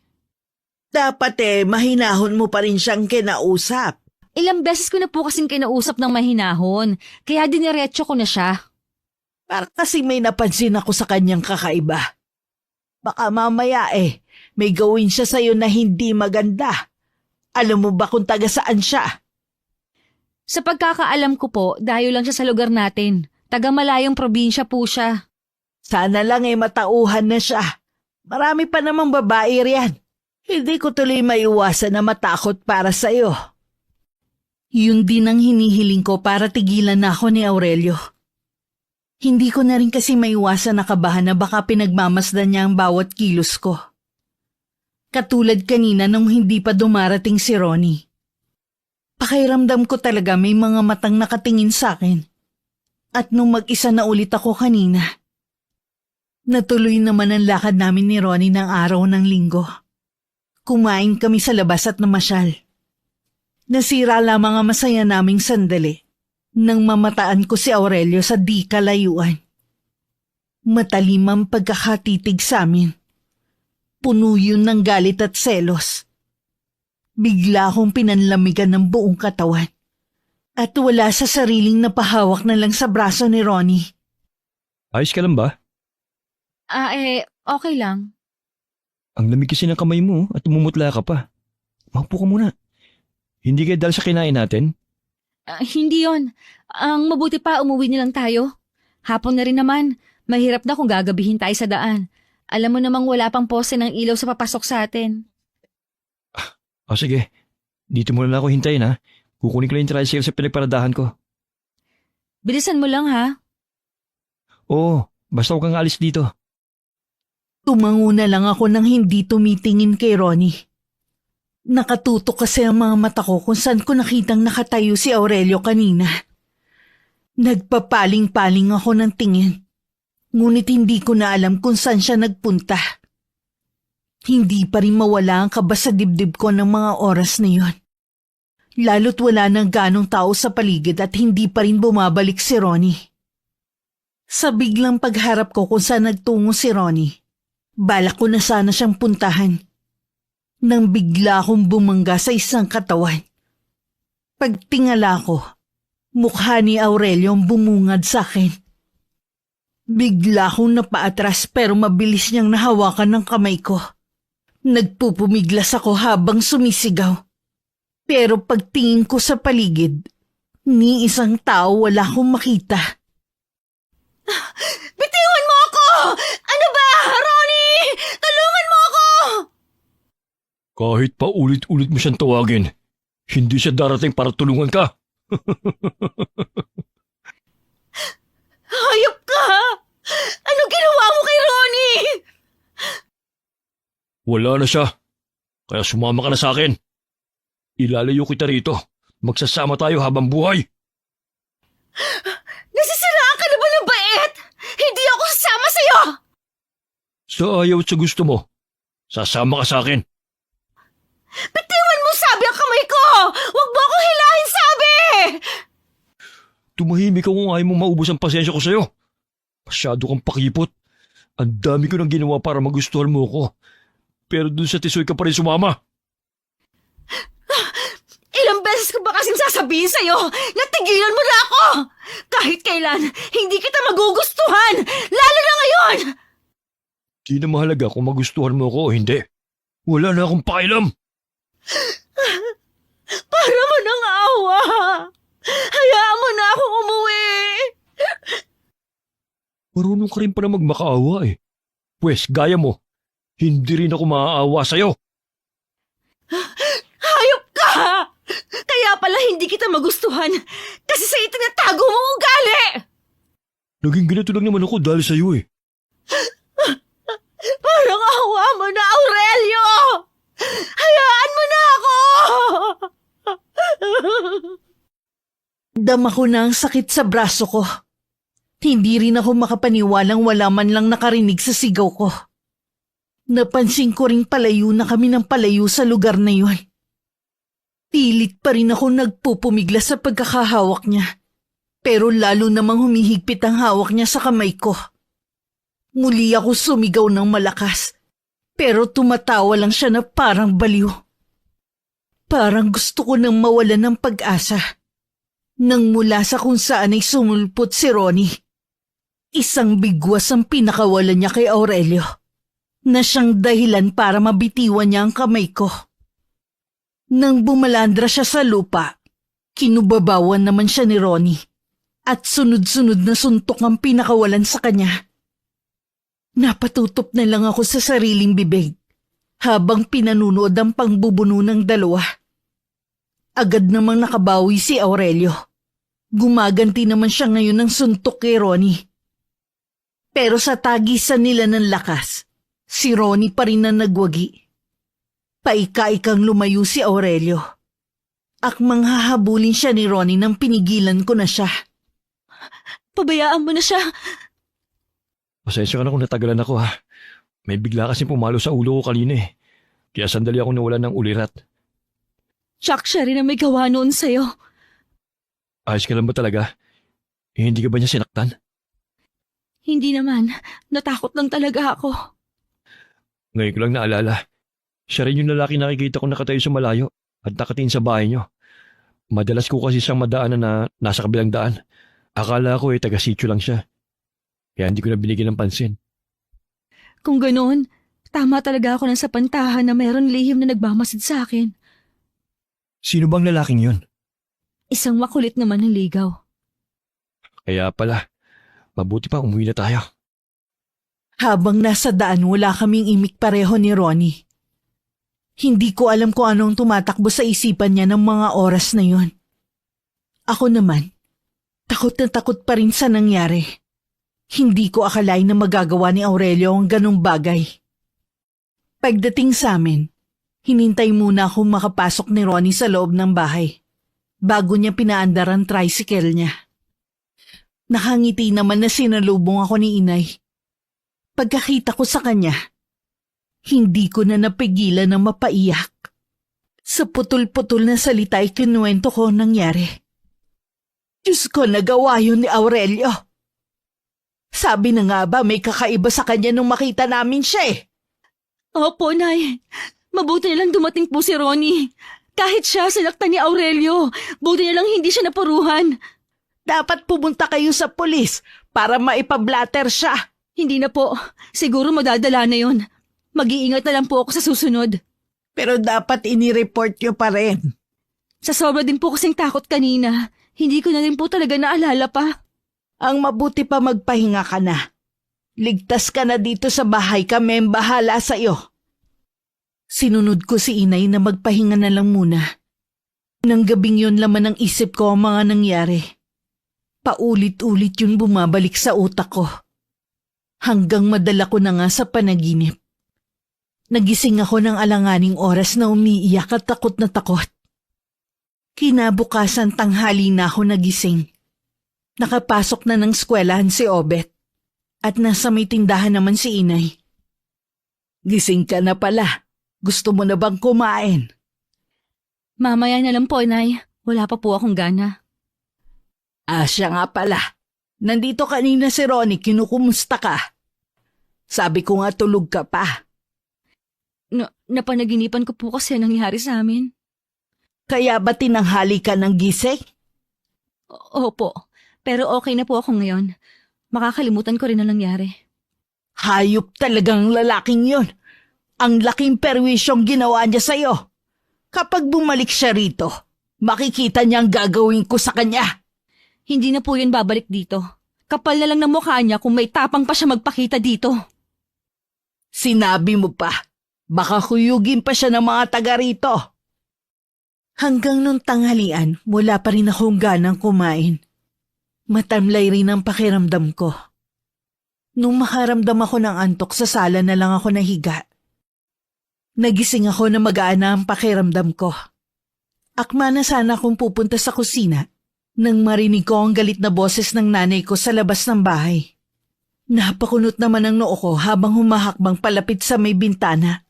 Dapat mahinahon mo pa rin siyang kinausap. Ilang beses ko na po kasing kinausap ng mahinahon, kaya diniretso ko na siya. Para kasi may napansin ako sa kanyang kakaiba. Baka mamaya may gawin siya sa'yo na hindi maganda. Alam mo ba kung taga saan siya? Sa pagkakaalam ko po, dayo lang siya sa lugar natin. Taga malayong probinsya po siya. Sana lang matauhan na siya. Marami pa namang babae riyan. Hindi ko tuloy maiwasan na matakot para sa'yo. Yun din ang hinihiling ko para tigilan na ako ni Aurelio. Hindi ko na rin kasi maiwasan na kabahan na baka pinagmamasdan niya ang bawat kilos ko. Katulad kanina nung hindi pa dumarating si Ronnie. Pakiramdam ko talaga may mga matang nakatingin sa akin. At nung mag-isa na ulit ako kanina, natuloy naman ang lakad namin ni Ronnie ng araw ng linggo. Kumain kami sa labas at namasyal. Nasira lamang ang masaya naming sandali nang mamataan ko si Aurelio sa di kalayuan. Matalim ang pagkakatitig sa amin. Puno yun ng galit at selos. Bigla akong pinanlamigan ng buong katawan at wala sa sariling napahawak na lang sa braso ni Ronnie. Ayos ka lang ba? Okay lang. Ang lamig kasi ng kamay mo at umumutla ka pa. Maupo ka muna. Hindi kaya dahil sa kinain natin? Hindi yon. Ang mabuti pa, umuwi na lang tayo. Hapon na rin naman. Mahirap na kung gagabihin tayo sa daan. Alam mo namang wala pang pose ng ilaw sa papasok sa atin. O sige, dito muna na ako hintayin ha. Kukunin ko lang yung tricycle sa pinagparadahan ko. Bilisan mo lang ha. Oo, basta huwag kang alis dito. Tumango na lang ako nang hindi tumitingin kay Ronnie. Nakatutok kasi ang mga mata ko kung saan ko nakitang nakatayo si Aurelio kanina. Nagpapaling-paling ako ng tingin. Ngunit hindi ko na alam kung saan siya nagpunta. Hindi pa rin mawala ang kaba sa dibdib ko ng mga oras na yon. Lalo't wala nang ganong tao sa paligid at hindi pa rin bumabalik si Ronnie. Sa biglang pagharap ko kung saan nagtungo si Ronnie, balak ko na sana siyang puntahan. Nang bigla akong bumangga sa isang katawan. Pagtingala ko, mukha ni Aurelio ang bumungad sa akin. Bigla akong napaatras pero mabilis niyang nahawakan ng kamay ko. Nagpupumiglas ako habang sumisigaw. Pero pagtingin ko sa paligid, ni isang tao wala akong makita. Bitiwan mo ako! Ano ba, Ronnie? Tulungan mo ako! Kahit pa ulit-ulit mo siyang tawagin, hindi siya darating para tulungan ka. Hayop ka! Anong ginawa mo kay Ronnie? Wala na siya. Kaya sumama ka na sa akin. Ilalayo kita rito. Magsasama tayo habang buhay. Nasisiraan ka na ba ng bait? Hindi ako sasama sa'yo! Sa ayaw at sa gusto mo, sasama ka sa akin. Bitiwan mo sabi ang kamay ko! Huwag mo akong hilahin sabi! Tumahimik ka kung ayaw mong maubos ang pasensya ko sa'yo. Masyado kang pakipot. Ang dami ko nang ginawa para magustuhan mo ko. Pero dun sa tisoy ka pa rin sumama. Ilang beses ko ba kasing sasabihin sa'yo na tigilan mo na ako? Kahit kailan, hindi kita magugustuhan! Lalo na ngayon! Di na mahalaga kung magustuhan mo ko o hindi. Wala na akong pakialam. Para mo ng awa! Hayaan mo na akong umuwi! Marunong ka rin pala magmakaawa eh. Pwes, gaya mo. Hindi rin ako maaawa sa'yo. Hayop ka! Kaya pala hindi kita magustuhan kasi sa itinatago mong ugali! Naging ganito lang naman ako dahil sa'yo eh. Parang awa mo na, Aurelio! Hayaan mo na ako! Dama ko na ang sakit sa braso ko. Hindi rin ako makapaniwalang wala man lang nakarinig sa sigaw ko. Napansin ko ring palayo na kami ng palayo sa lugar na yon. Pilit pa rin ako nagpupumiglas sa pagkakahawak niya. Pero lalo namang humihigpit ang hawak niya sa kamay ko. Muli ako sumigaw ng malakas. Pero tumatawa lang siya na parang baliw. Parang gusto ko nang mawalan ng pag-asa. Nang mula sa kung saan ay sumulpot si Ronnie. Isang bigwas ang pinakawalan niya kay Aurelio. Na siyang dahilan para mabitiwan niya ang kamay ko. Nang bumalandra siya sa lupa, kinubabawan naman siya ni Ronnie. At sunod-sunod na suntok ang pinakawalan sa kanya. Napatutop na lang ako sa sariling bibig habang pinanunood ang pangbubuno ng dalawa. Agad namang nakabawi si Aurelio. Gumaganti naman siya ngayon ng suntok kay Ronnie. Pero sa tagisan nila ng lakas, si Ronnie pa rin na nagwagi. Paika-ikang lumayo si Aurelio. Akmang hahabulin siya ni Ronnie nang pinigilan ko na siya. Pabayaan mo na siya. Pasensya ka na kung natagalan ako ha. May bigla kasi pumalo sa ulo ko kanina eh. Kaya sandali ako nawalan ng ulirat. Chuck, siya rin ang may gawa noon sa'yo. Ayos ka lang ba talaga? Hindi ka ba niya sinaktan? Hindi naman. Natakot lang talaga ako. Ngayon ko lang naalala. Siya rin yung lalaki nakikita ko nakatayo sa malayo at nakatingin sa bahay niyo. Madalas ko kasi siyang madaanan na nasa kabilang daan. Akala ko taga-sityo lang siya. Kaya hindi ko na binigyan ng pansin. Kung ganoon, tama talaga ako ng sapantahan na mayroon lihim na nagmamasid sa akin. Sino bang lalaking yun? Isang makulit naman ng ligaw. Kaya pala, mabuti pa umuwi na tayo. Habang nasa daan wala kaming imik pareho ni Ronnie. Hindi ko alam kung anong tumatakbo sa isipan niya ng mga oras na yon. Ako naman, takot na takot pa rin sa nangyari. Hindi ko akalain na magagawa ni Aurelio ang ganong bagay. Pagdating sa amin, hinintay muna akong makapasok ni Ronnie sa loob ng bahay bago niya pinaandar ang tricycle niya. Nakangiti naman na sinalubong ako ni Inay. Pagkakita ko sa kanya, hindi ko na napigilan na mapaiyak. Sa putol-putol na salita ay kinuwento ko ang nangyari. Diyos ko, nagawa yun ni Aurelio. Sabi na nga ba may kakaiba sa kanya nung makita namin siya eh. Opo, Nay. Mabuti nilang dumating po si Ronnie. Kahit siya sinaktan ni Aurelio, buti nilang hindi siya napuruhan. Dapat pumunta kayo sa pulis para maipablatter siya. Hindi na po. Siguro madadala na yun. Mag-iingat na lang po ako sa susunod. Pero dapat inireport nyo pa rin. Sa sobra din po kasing takot kanina, hindi ko na rin po talaga naalala pa. Ang mabuti pa magpahinga ka na. Ligtas ka na dito sa bahay, kami ang bahala sa iyo. Sinunod ko si Inay na magpahinga na lang muna. Nang gabing yun laman ng isip ko ang mga nangyari. Paulit-ulit yun bumabalik sa utak ko. Hanggang madala ko na nga sa panaginip. Nagising ako ng alanganing oras na umiiyak at takot na takot. Kinabukasan tanghali na ako nagising. Nakapasok na ng eskwelahan si Obet at nasa may tindahan naman si Inay. Gising ka na pala. Gusto mo na bang kumain? Mamaya na lang po, Nay. Wala pa po akong gana. Siya nga pala. Nandito kanina si Ronnie, kinukumusta ka? Sabi ko nga tulog ka pa. Napanaginipan ko po kasi nangyari sa amin. Kaya ba tinanghali ka ng gising? Opo, pero okay na po ako ngayon. Makakalimutan ko rin ang nangyari. Hayop talagang lalaking yon. Ang laking perwisyong ginawa niya sa'yo. Kapag bumalik siya rito, makikita niya ang gagawin ko sa kanya. Hindi na po yun babalik dito. Kapal na lang ng mukha niya kung may tapang pa siya magpakita dito. Sinabi mo pa, baka kuyugin pa siya ng mga taga rito. Hanggang nung tanghalian, wala pa rin akong ganang kumain. Matamlay rin ang pakiramdam ko. Nung makaramdam ako ng antok, sa sala na lang ako nahiga. Nagising ako na mag-aana ang pakiramdam ko. Akma na sana akong pupunta sa kusina nang marinig ko ang galit na boses ng nanay ko sa labas ng bahay. Napakunot naman ang noo ko habang humahakbang palapit sa may bintana.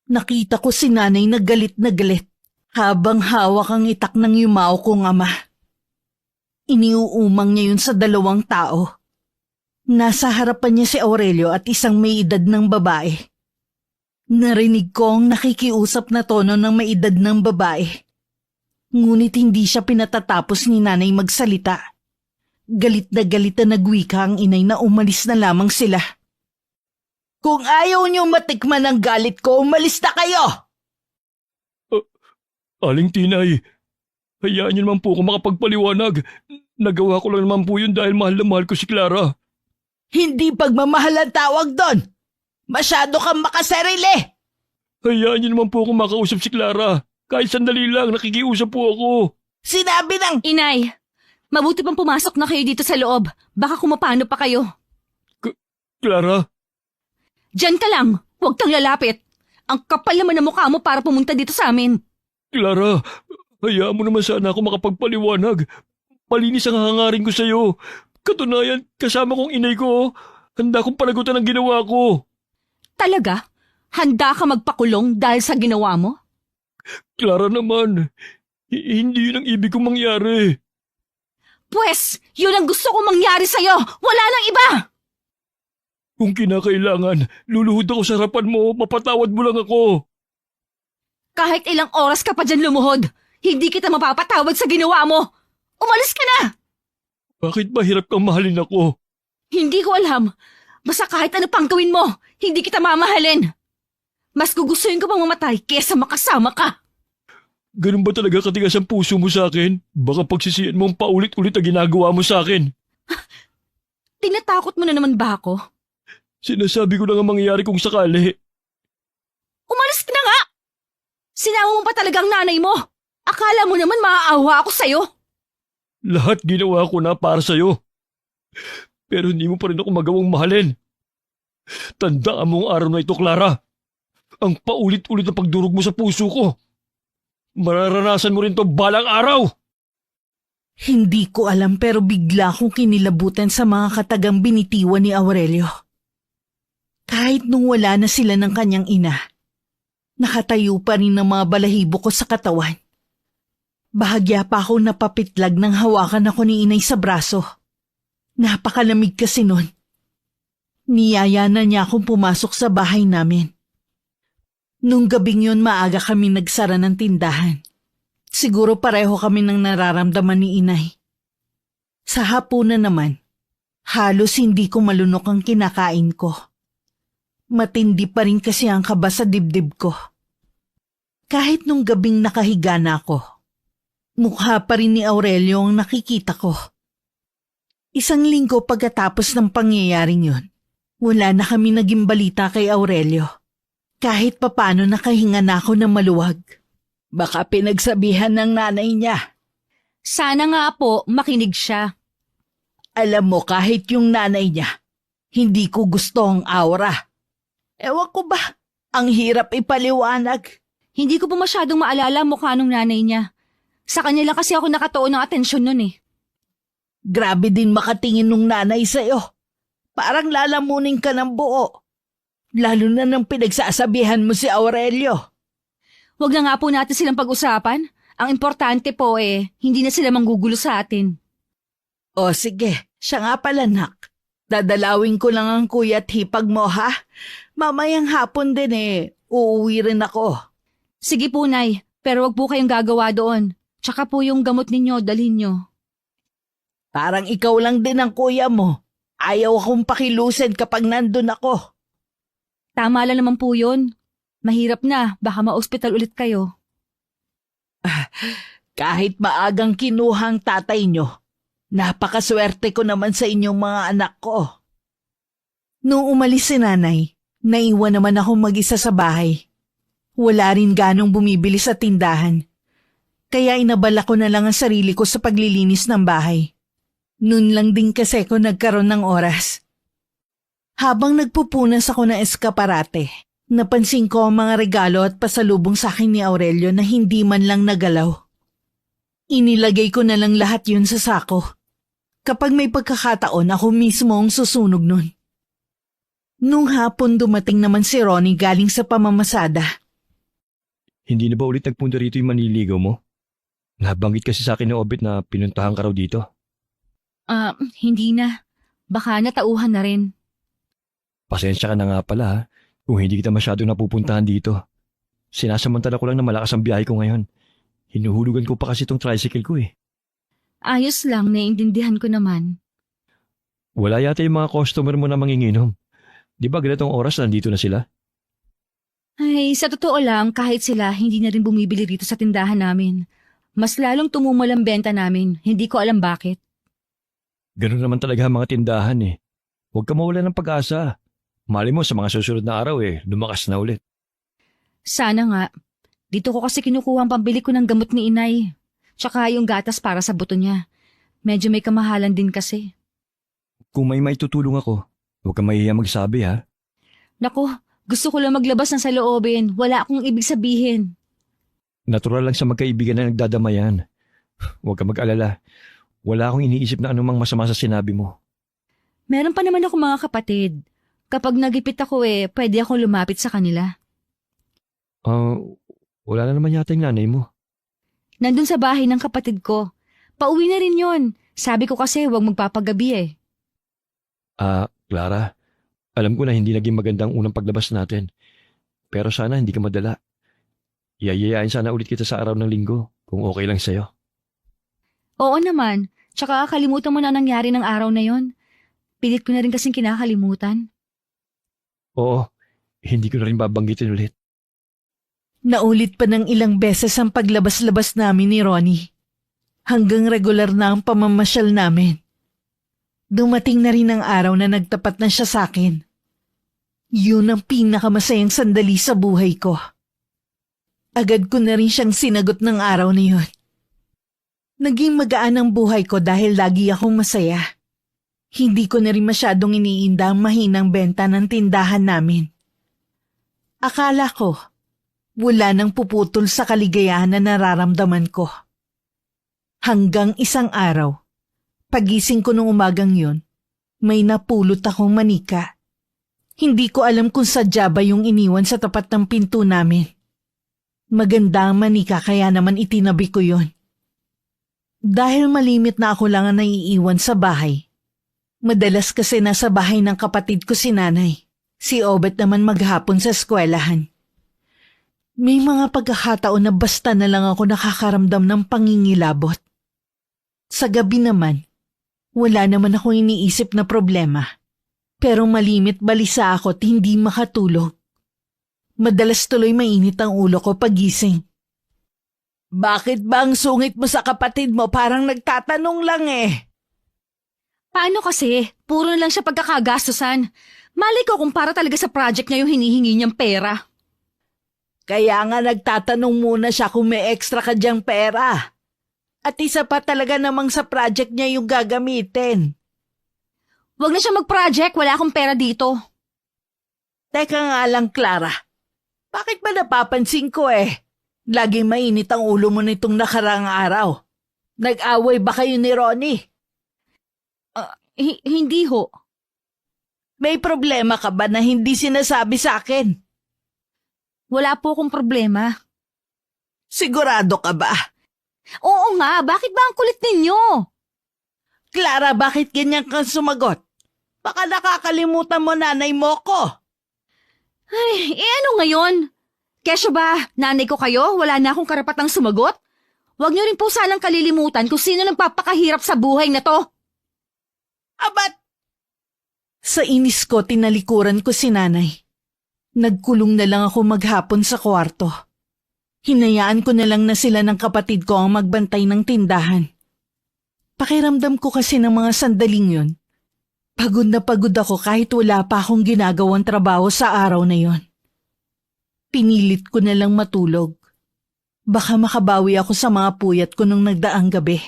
Nakita ko si nanay na galit habang hawak ang itak ng yumao kong ama. Iniuumang niya yun sa dalawang tao. Nasa harapan niya si Aurelio at isang may edad ng babae. Narinig ko ang nakikiusap na tono ng may edad ng babae. Ngunit hindi siya pinatatapos ni nanay magsalita. Galit na nagwika ang inay na umalis na lamang sila. Kung ayaw niyo matikman ang galit ko, umalis na kayo! Aling Tinay, hayaan niyo naman po ako makapagpaliwanag. Nagawa ko lang naman po yun dahil mahal na mahal ko si Clara. Hindi pagmamahal ang tawag doon! Masyado kang makasarili! Hayaan niyo naman po ako makausap si Clara. Kahit sandali lang, nakikiusap po ako. Sinabi ng... Inay, mabuti pang pumasok na kayo dito sa loob. Baka kumapano pa kayo. Clara? Diyan ka lang. Huwag kang lalapit. Ang kapal naman ng mukha mo para pumunta dito sa amin. Clara, hayaan mo naman sana ako makapagpaliwanag. Malinis ang hangarin ko sa'yo. Katunayan, kasama kong inay ko. Handa kong panagutan ang ginawa ko. Talaga? Handa ka magpakulong dahil sa ginawa mo? Clara naman, hindi yun ang ibig kong mangyari. Pwes, yun ang gusto kong mangyari sa'yo. Wala nang iba! Kung kinakailangan, luluhod ako sa harapan mo, mapatawad mo lang ako. Kahit ilang oras ka pa dyan lumuhod, hindi kita mapapatawad sa ginawa mo. Umalis ka na! Bakit ba hirap kang mahalin ako? Hindi ko alam. Basta kahit ano pang gawin mo, hindi kita mamahalin. Mas gugustuhin ko pang mamatay kesa makasama ka. Ganun ba talaga katigas ang puso mo sa akin? Baka pagsisiyan mo ang paulit-ulit na ginagawa mo sa akin. Tinatakot mo na naman ba ako? Sinasabi ko na nga mangyayari kung sakali. Umalis ka na nga! Sinama mo pa talagang nanay mo. Akala mo naman maaawa ako sa'yo. Lahat ginawa ko na para sa'yo. Pero hindi mo pa rin ako magawang mahalin. Tandaan mo ang araw na ito, Clara. Ang paulit-ulit na pagdurog mo sa puso ko. Mararanasan mo rin to balang araw. Hindi ko alam pero bigla akong kinilabutan sa mga katagang binitiwan ni Aurelio. Kahit nung wala na sila ng kanyang ina, nakatayo pa rin ang mga balahibo ko sa katawan. Bahagya pa ako napapitlag nang hawakan ako ni inay sa braso. Napakalamig kasi nun. Niyaya na niya akong pumasok sa bahay namin. Nung gabing yun maaga kami nagsara ng tindahan. Siguro pareho kami ng nararamdaman ni inay. Sa hapunan naman, halos hindi ko malunok ang kinakain ko. Matindi pa rin kasi ang kaba sa dibdib ko. Kahit nung gabing nakahiga na ako, mukha pa rin ni Aurelio ang nakikita ko. Isang linggo pagkatapos ng pangyayaring yun, wala na kami naging balita kay Aurelio. Kahit papano nakahinga na ako ng maluwag. Baka pinagsabihan ng nanay niya. Sana nga po makinig siya. Alam mo kahit yung nanay niya, hindi ko gusto ang aura. Ewan ko ba, ang hirap ipaliwanag. Hindi ko po masyadong maalala mukha nung nanay niya. Sa kanya lang kasi ako nakatuon ng atensyon nun eh. Grabe din makatingin nung nanay sa'yo. Parang lalamunin ka ng buo. Lalo na nang pinagsasabihan mo si Aurelio. Huwag na nga po natin silang pag-usapan. Ang importante po hindi na sila manggugulo sa atin. O sige, siya nga pala nak. Dadalawin ko lang ang kuya at hipag mo ha. Mamayang hapon din uuwi rin ako. Sige po, Nay. Pero wag po kayong gagawa doon. Tsaka po yung gamot ninyo, dalhin nyo. Parang ikaw lang din ang kuya mo. Ayaw akong pakilusin kapag nandun ako. Tama lang naman po yun. Mahirap na, baka ma-hospital ulit kayo. Kahit maagang kinuhang tatay nyo, napakaswerte ko naman sa inyong mga anak ko. Nung umalis si nanay, naiwan naman ako mag-isa sa bahay. Wala rin ganong bumibili sa tindahan. Kaya inabala ko na lang ang sarili ko sa paglilinis ng bahay. Noon lang din kasi ko nagkaroon ng oras. Habang nagpupunas ako ng eskaparate, napansin ko ang mga regalo at pasalubong sa akin ni Aurelio na hindi man lang nagalaw. Inilagay ko na lang lahat yun sa sako. Kapag may pagkakataon, ako mismo ang susunog nun. Nung hapon dumating naman si Ronnie galing sa pamamasada. Hindi na ba ulit nagpunta rito yung manliligaw mo? Nabanggit kasi sa akin ni Obet na pinuntahan ka raw dito. Hindi na. Baka natauhan na rin. Pasensya ka na nga pala ha, kung hindi kita masyadong napupuntahan dito. Sinasamantala ko lang na malakas ang biyahe ko ngayon. Hinuhulugan ko pa kasi itong tricycle ko eh. Ayos lang, naiintindihan ko naman. Wala yata yung mga customer mo na manginginom. Di ba ganitong oras nandito na sila? Ay, sa totoo lang, kahit sila, hindi na rin bumibili rito sa tindahan namin. Mas lalong tumumal ang benta namin. Hindi ko alam bakit. Ganun naman talaga ang mga tindahan eh. Huwag ka mawala ng pag-asa. Mali mo sa mga susunod na araw lumakas na ulit. Sana nga. Dito ko kasi kinukuha ang pambili ko ng gamot ni inay. Tsaka yung gatas para sa buto niya. Medyo may kamahalan din kasi. Kung may maitutulong ako, huwag ka mahihiya magsabi ha. Naku, gusto ko lang maglabas ng saloobin. Wala akong ibig sabihin. Natural lang sa magkaibigan na nagdadamayan. Huwag ka mag-alala. Wala akong iniisip na anumang masama sa sinabi mo. Meron pa naman ako mga kapatid. Kapag nagipit ako pwede akong lumapit sa kanila. Wala na naman yata yung nanay mo. Nandun sa bahay ng kapatid ko. Pauwi na rin yon. Sabi ko kasi huwag magpapagabi Clara, alam ko na hindi naging magandang unang paglabas natin. Pero sana hindi ka madala. Yayayain sana ulit kita sa araw ng linggo, kung okay lang sa'yo. Oo naman. Tsaka kalimutan mo na nangyari ng araw na yon. Pilit ko na rin kasing kinakalimutan. Oo, hindi ko na rin babanggitin ulit. Naulit pa ng ilang beses ang paglabas-labas namin ni Ronnie. Hanggang regular na ang pamamasyal namin. Dumating na rin ang araw na nagtapat na siya sa akin. Yun ang pinakamasayang sandali sa buhay ko. Agad ko na rin siyang sinagot ng araw na yun. Naging magaan ang buhay ko dahil lagi akong masaya. Hindi ko na rin masyadong iniinda ang mahinang benta ng tindahan namin. Akala ko, wala nang puputol sa kaligayahan na nararamdaman ko. Hanggang isang araw, pagising ko nung umagang yun, may napulot akong manika. Hindi ko alam kung sadya ba yung iniwan sa tapat ng pinto namin. Maganda ang manika kaya naman itinabi ko yun. Dahil malimit na ako lang ang naiiwan sa bahay. Madalas kasi nasa bahay ng kapatid ko si nanay. Si Obet naman maghapon sa eskwelahan. May mga pagkakataon na basta na lang ako nakakaramdam ng pangingilabot. Sa gabi naman, wala naman akong iniisip na problema. Pero malimit balisa ako at hindi makatulog. Madalas tuloy mainit ang ulo ko pagising. Bakit ba ang sungit mo sa kapatid mo? Parang nagtatanong lang eh. Paano kasi? Puro na lang siya pagkakagastusan. Malay ko kung para talaga sa project niya yung hinihingi niyang pera. Kaya nga nagtatanong muna siya kung may extra ka diyang pera. At isa pa talaga namang sa project niya yung gagamitin. Huwag na siya mag-project, wala akong pera dito. Teka nga lang, Clara. Bakit ba napapansin ko eh? Laging mainit ang ulo mo nitong nakarang araw. Nag-away ba kayo ni Ronnie? Hindi ho. May problema ka ba na hindi sinasabi sa akin? Wala po akong problema. Sigurado ka ba? Oo nga, bakit ba ang kulit ninyo? Clara, bakit ganyan kang sumagot? Baka nakakalimutan mo nanay mo ko. Ay, ano ngayon? Kesyo ba, nanay ko kayo? Wala na akong karapatang sumagot? Huwag niyo rin po sanang kalilimutan kung sino nagpapakahirap sa buhay na to. Abat! Sa inis ko, tinalikuran ko si nanay. Nagkulong na lang ako maghapon sa kwarto. Hinayaan ko na lang na sila ng kapatid ko ang magbantay ng tindahan. Pakiramdam ko kasi ng mga sandaling yun. Pagod na pagod ako kahit wala pa akong ginagawang trabaho sa araw na yon. Pinilit ko na lang matulog. Baka makabawi ako sa mga puyat ko nung nagdaang gabi.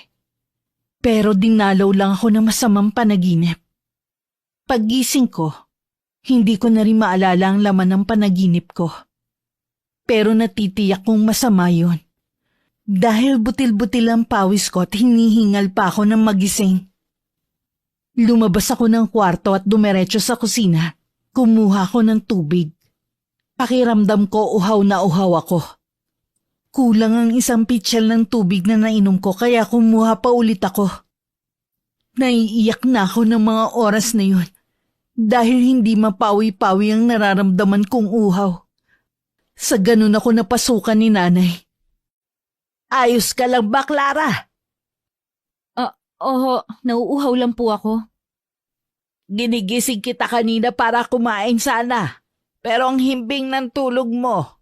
Pero dinalaw lang ako ng masamang panaginip. Paggising ko, hindi ko na rin maalala ang laman ng panaginip ko. Pero natitiyak kong masama yun. Dahil butil-butil ang pawis ko at hinihingal pa ako ng magising. Lumabas ako ng kwarto at dumiretso sa kusina. Kumuha ako ng tubig. Pakiramdam ko uhaw na uhaw ako. Kulang ang isang pitsyal ng tubig na nainom ko kaya kumuha pa ulit ako. Naiiyak na ako ng mga oras na yun dahil hindi mapawi-pawi ang nararamdaman kong uhaw. Sa ganun ako napasukan ni nanay. Ayos ka lang ba, Clara? Oo, nauuhaw lang po ako. Ginigising kita kanina para kumain sana. Pero ang himbing ng tulog mo.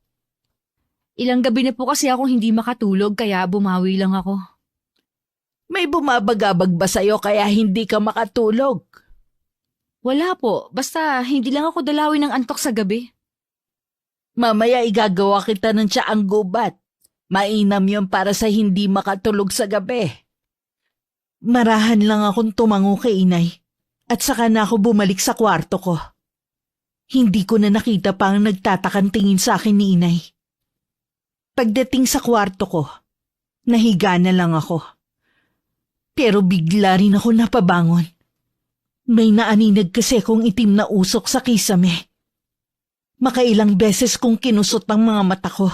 Ilang gabi na po kasi akong hindi makatulog kaya bumawi lang ako. May bumabagabag ba sa'yo kaya hindi ka makatulog? Wala po, basta hindi lang ako dalawin ng antok sa gabi. Mamaya igagawa kita ng tsaang gubat. Mainam yun para sa hindi makatulog sa gabi. Marahan lang akong tumango kay inay at saka na ako bumalik sa kwarto ko. Hindi ko na nakita pa ang nagtatakang tingin sa akin ni inay. Pagdating sa kwarto ko, nahiga na lang ako. Pero bigla rin ako napabangon. May naaninag kasi kong itim na usok sa kisame. Makailang beses kong kinusot ang mga mata ko.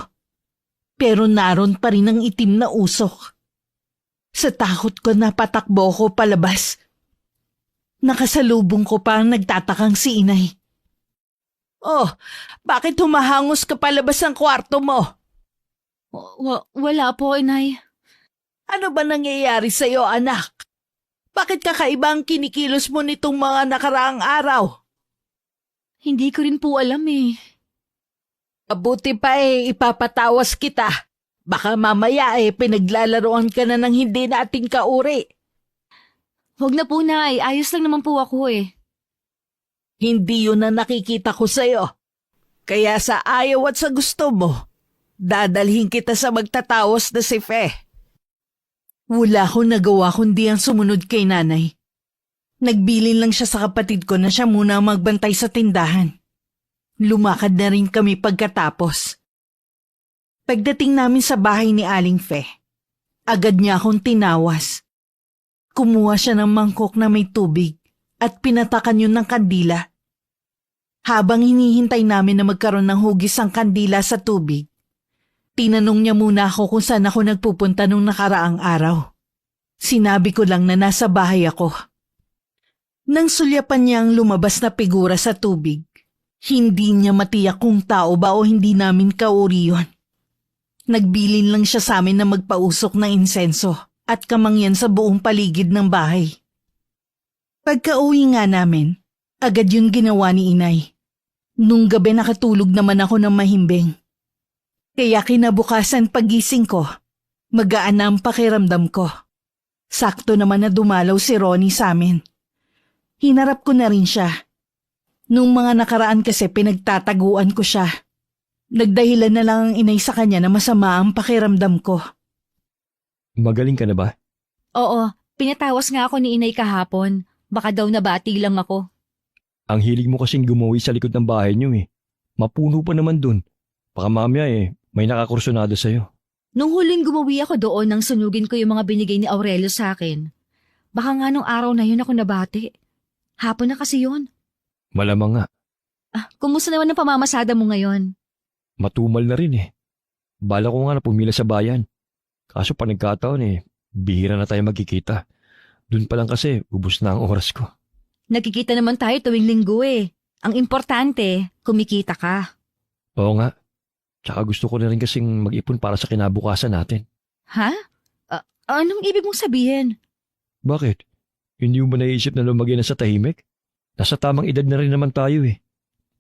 Pero naroon pa rin ang itim na usok. Sa takot ko napatakbo ko palabas. Nakasalubong ko pa ang nagtatakang si inay. Oh, bakit humahangos ka palabas ng kwarto mo? Wala po, inay. Ano ba nangyayari sa'yo, anak? Bakit kakaiba ang kinikilos mo nitong mga nakaraang araw? Hindi ko rin po alam eh. Mabuti pa ipapatawas kita. Baka mamaya pinaglalaroan ka na ng hindi nating kauri. Huwag na po, Nay. Ayos lang naman po ako eh. Hindi yun ang nakikita ko sa'yo. Kaya sa ayaw at sa gusto mo, dadalhin kita sa magtatawas na si Fe. Wala akong nagawa kundi ang sumunod kay nanay. Nagbilin lang siya sa kapatid ko na siya muna ang magbantay sa tindahan. Lumakad na rin kami pagkatapos. Pagdating namin sa bahay ni Aling Fe, agad niya akong tinawas. Kumuha siya ng mangkok na may tubig at pinatakan yun ng kandila. Habang hinihintay namin na magkaroon ng hugis ang kandila sa tubig, tinanong niya muna ako kung saan ako nagpupunta nung nakaraang araw. Sinabi ko lang na nasa bahay ako. Nang sulyapan niya ang lumabas na figura sa tubig, hindi niya matiyak kung tao ba o hindi namin kauri yun. Nagbilin lang siya sa amin na magpausok ng insenso at kamangyan sa buong paligid ng bahay. Pagka-uwi nga namin, agad yun ginawa ni Inay. Nung gabi nakatulog naman ako ng mahimbing. Kaya kinabukasan pagising ko, magaan na ang pakiramdam ko. Sakto naman na dumalaw si Ronnie sa amin. Hinarap ko na rin siya. Nung mga nakaraan kasi pinagtataguan ko siya. Nagdahilan na lang ang Inay sa kanya na masama ang pakiramdam ko. Magaling ka na ba? Oo, pinatawas nga ako ni Inay kahapon. Baka daw nabati lang ako. Ang hilig mo kasing gumawi sa likod ng bahay niyo eh. Mapuno pa naman dun. Baka mamaya may nakakursunado sa'yo. Nung huling gumawi ako doon nang sunugin ko yung mga binigay ni Aurelio sa akin. Baka nga nung araw na yun ako nabati. Hapon na kasi yun. Malamang nga. Kumusta naman ang pamamasada mo ngayon? Matumal na rin eh. Bala ko nga na pumila sa bayan. Kaso pa nagkataon bihira na tayo magkikita. Dun pa lang kasi ubos na ang oras ko. Nagkikita naman tayo tuwing linggo eh. Ang importante, kumikita ka. Oo nga. Tsaka gusto ko na rin kasing mag-ipon para sa kinabukasan natin. Ha? Anong ibig mong sabihin? Bakit? Hindi mo ba naiisip na lumagay na sa tahimik? Nasa tamang edad na rin naman tayo eh.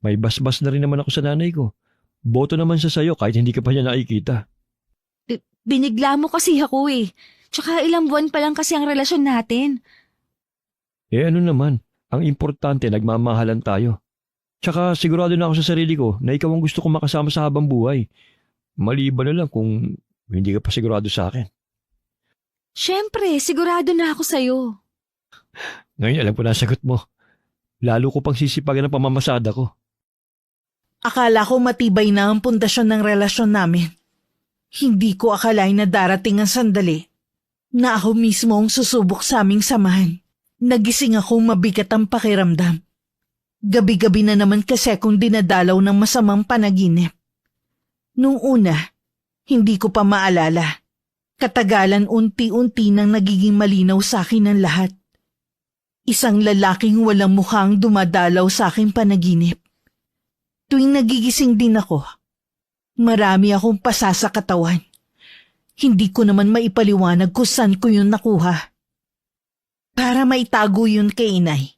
May basbas na rin naman ako sa nanay ko. Boto naman siya sa'yo kahit hindi ka pa niya nakikita. Binigla mo kasi ako eh. Tsaka ilang buwan pa lang kasi ang relasyon natin. Ano naman, ang importante nagmamahalan tayo. Tsaka sigurado na ako sa sarili ko na ikaw ang gusto ko makasama sa habang buhay. Maliban na lang kung hindi ka pa sigurado sa akin. Siyempre, sigurado na ako sa'yo. Ngayon alam ko na ang sagot mo. Lalo ko pang sisipagan ang pamamasada ko. Akala ko matibay na ang pundasyon ng relasyon namin. Hindi ko akalain na darating ang sandali na ako mismo ang susubok sa aming samahan. Nagising akong mabigat ang pakiramdam. Gabi-gabi na naman kasi akong dinadalaw ng masamang panaginip. Nung una, hindi ko pa maalala. Katagalan unti-unti nang nagiging malinaw sa akin ang lahat. Isang lalaking walang mukhang dumadalaw sa aking panaginip. Tuwing nagigising din ako, marami akong pasa sa katawan. Hindi ko naman maipaliwanag kung saan ko yun nakuha. Para maitago yun kay Inay,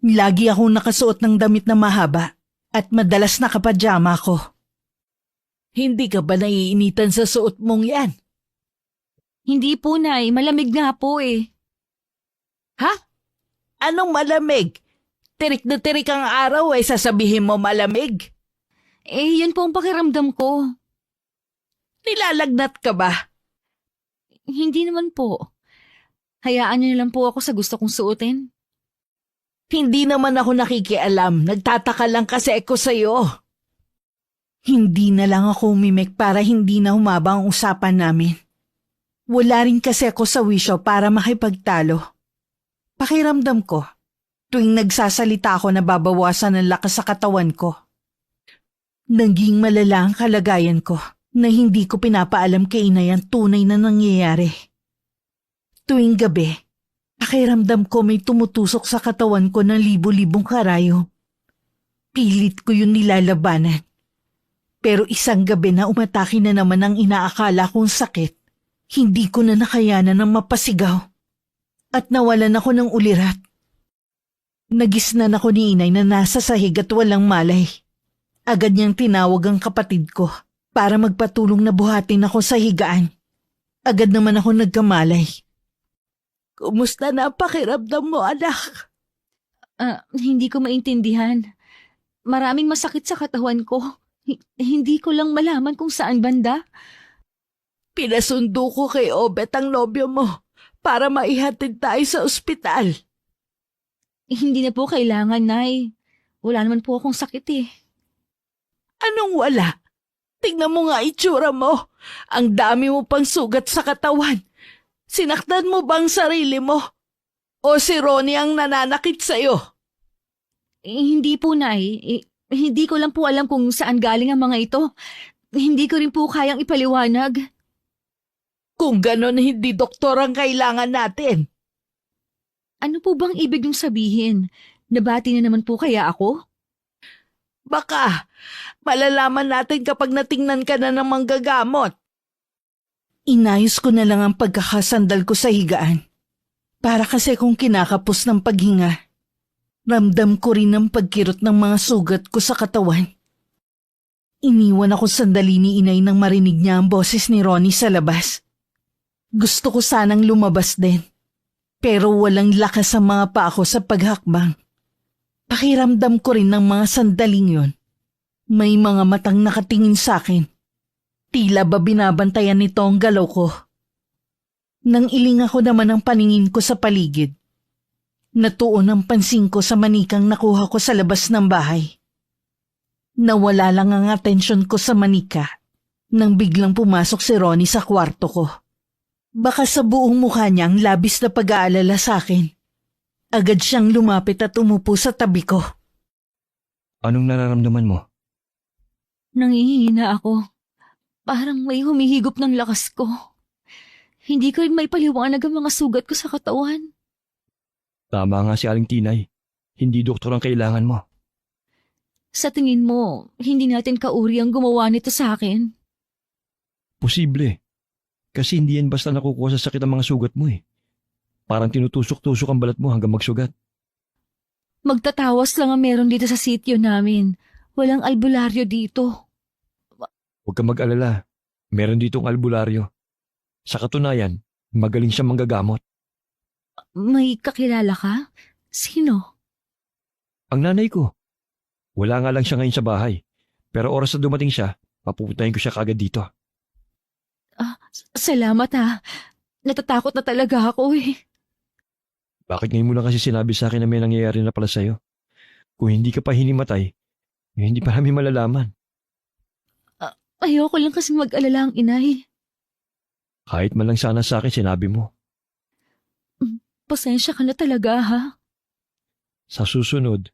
lagi akong nakasuot ng damit na mahaba at madalas nakapajama ko. Hindi ka ba naiinitan sa suot mong yan? Hindi po, Nay. Malamig nga po eh. Ha? Anong malamig? Tirik na tirik ang araw sasabihin mo malamig? Yun po ang pakiramdam ko. Nilalagnat ka ba? Hindi naman po. Hayaan niyo na lang po ako sa gusto kong suotin. Hindi naman ako nakikialam. Nagtataka lang kasi ako sa'yo. Hindi na lang ako umimik para hindi na humaba ang usapan namin. Wala rin kasi ako sa wisyo para makipagtalo. Pakiramdam ko, tuwing nagsasalita ako nababawasan ang lakas sa katawan ko. Naging malala ang kalagayan ko na hindi ko pinapaalam kay Inay ang tunay na nangyayari. Tuwing gabi, pakiramdam ko may tumutusok sa katawan ko ng libo-libong karayo. Pilit ko yun nilalabanan. Pero isang gabi na umatake na naman ang inaakala kong sakit, hindi ko na nakayanan ng mapasigaw. at nawalan ako ng ulirat. Nagisnan ako ni inay na nasa sahig at walang malay. Agad niyang tinawag ang kapatid ko para magpatulong na buhatin ako sa higaan. Agad naman ako nagkamalay. Kumusta na ang pakiramdam mo, anak? Hindi ko maintindihan. Maraming masakit sa katawan ko. Hindi ko lang malaman kung saan banda. Pinasundo ko kay Obet ang nobyo mo para maihatid tayo sa ospital. Hindi na po kailangan, Nay. Wala naman po akong sakit eh. Anong wala? Tingnan mo nga itsura mo. Ang dami mo pang sugat sa katawan. Sinaktan mo bang sarili mo? O si Ronnie ang nananakit sa'yo? Hindi po, Nay. Hindi ko lang po alam kung saan galing ang mga ito. Hindi ko rin po kayang ipaliwanag. Kung ganon, hindi doktor ang kailangan natin. Ano po bang ibig niyong sabihin? Nabati na naman po kaya ako? Baka, malalaman natin kapag natingnan ka na ng manggagamot. Inayos ko na lang ang pagkakasandal ko sa higaan. Para kasi kung kinakapos ng paghinga, ramdam ko rin ang pagkirot ng mga sugat ko sa katawan. Iniwan ako sandali ni inay nang marinig niya ang boses ni Ronnie sa labas. Gusto ko sanang lumabas din, pero walang lakas ang mga paa ko sa paghakbang. Pakiramdam ko rin ng mga sandaling yon. May mga matang nakatingin sa akin. Tila ba binabantayan nito ang galaw ko? Nang iling ako naman ang paningin ko sa paligid, natuon ang pansin ko sa manikang nakuha ko sa labas ng bahay. Nawala lang ang atensyon ko sa manika nang biglang pumasok si Ronnie sa kwarto ko. Baka sa buong mukha niya ang labis na pag-aalala sa akin. Agad siyang lumapit at umupo sa tabi ko. Anong nararamdaman mo? Nangihina ako. Parang may humihigop ng lakas ko. Hindi ko rin may paliwanag ang mga sugat ko sa katawan. Tama nga si Aling Tinay. Hindi doktor ang kailangan mo. Sa tingin mo, hindi natin kauri ang gumawa nito sa akin? Posible. Kasi hindi yan basta nakukuha sa sakit ang mga sugat mo eh. Parang tinutusok-tusok ang balat mo hanggang magsugat. Magtatawas lang ang meron dito sa sityo namin. Walang albularyo dito. Huwag kang mag-alala. Meron ditong albularyo. Sa katunayan, magaling siyang manggagamot. May kakilala ka? Sino? Ang nanay ko. Wala nga lang siya ngayon sa bahay. Pero oras na dumating siya, papupuntahin ko siya kagad dito. Salamat ha. Natatakot na talaga ako eh. Bakit ngayon mo lang kasi sinabi sa akin na may nangyayari na pala sa'yo? Kung hindi ka pa hinimatay, hindi pa namin malalaman. Ayoko lang kasi mag-alala ang inay. Kahit man lang sana sa akin sinabi mo. Pasensya ka na talaga ha. Sa susunod,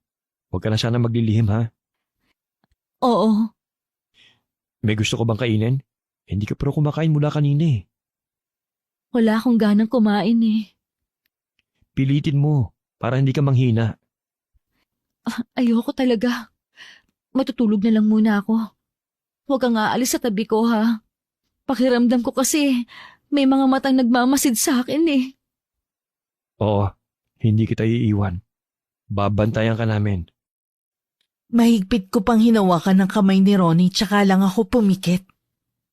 huwag ka na sana maglilihim ha. Oo. May gusto ko bang kainin? Hindi ka pero kumakain mula kanina eh. Wala akong ganang kumain eh. Pilitin mo para hindi ka manghina. Ayoko talaga. Matutulog na lang muna ako. Huwag kang aalis sa tabi ko ha. Pakiramdam ko kasi may mga matang nagmamasid sa akin eh. Oo, hindi kita iiwan. Babantayan ka namin. Mahigpit ko pang hinawakan ng kamay ni Ronnie tsaka lang ako pumikit.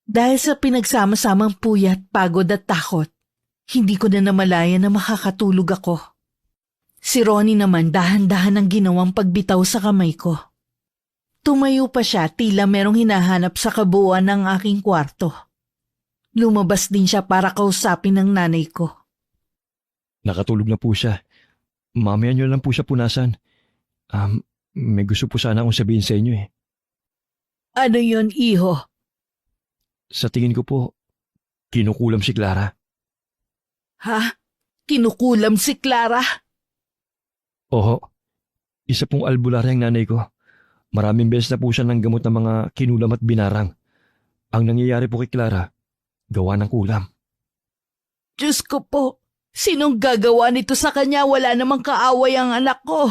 Dahil sa pinagsama-samang puyat, pagod at takot, hindi ko na namalaya na makakatulog ako. Si Ronnie naman dahan-dahan ang ginawang pagbitaw sa kamay ko. Tumayo pa siya tila merong hinahanap sa kabuuan ng aking kwarto. Lumabas din siya para kausapin ng nanay ko. Nakatulog na po siya. Mamaya niyo lang po siya punasan. May gusto po sana akong sabihin sa inyo eh. Ano yon, iho? Sa tingin ko po, kinukulam si Clara. Ha? Kinukulam si Clara? Oo, isa pong albularyo ang nanay ko. Maraming beses na po siya ng gamot ng mga kinulam at binarang. Ang nangyayari po kay Clara, gawa ng kulam. Diyos ko po, sinong gagawa nito sa kanya? Wala namang kaaway ang anak ko.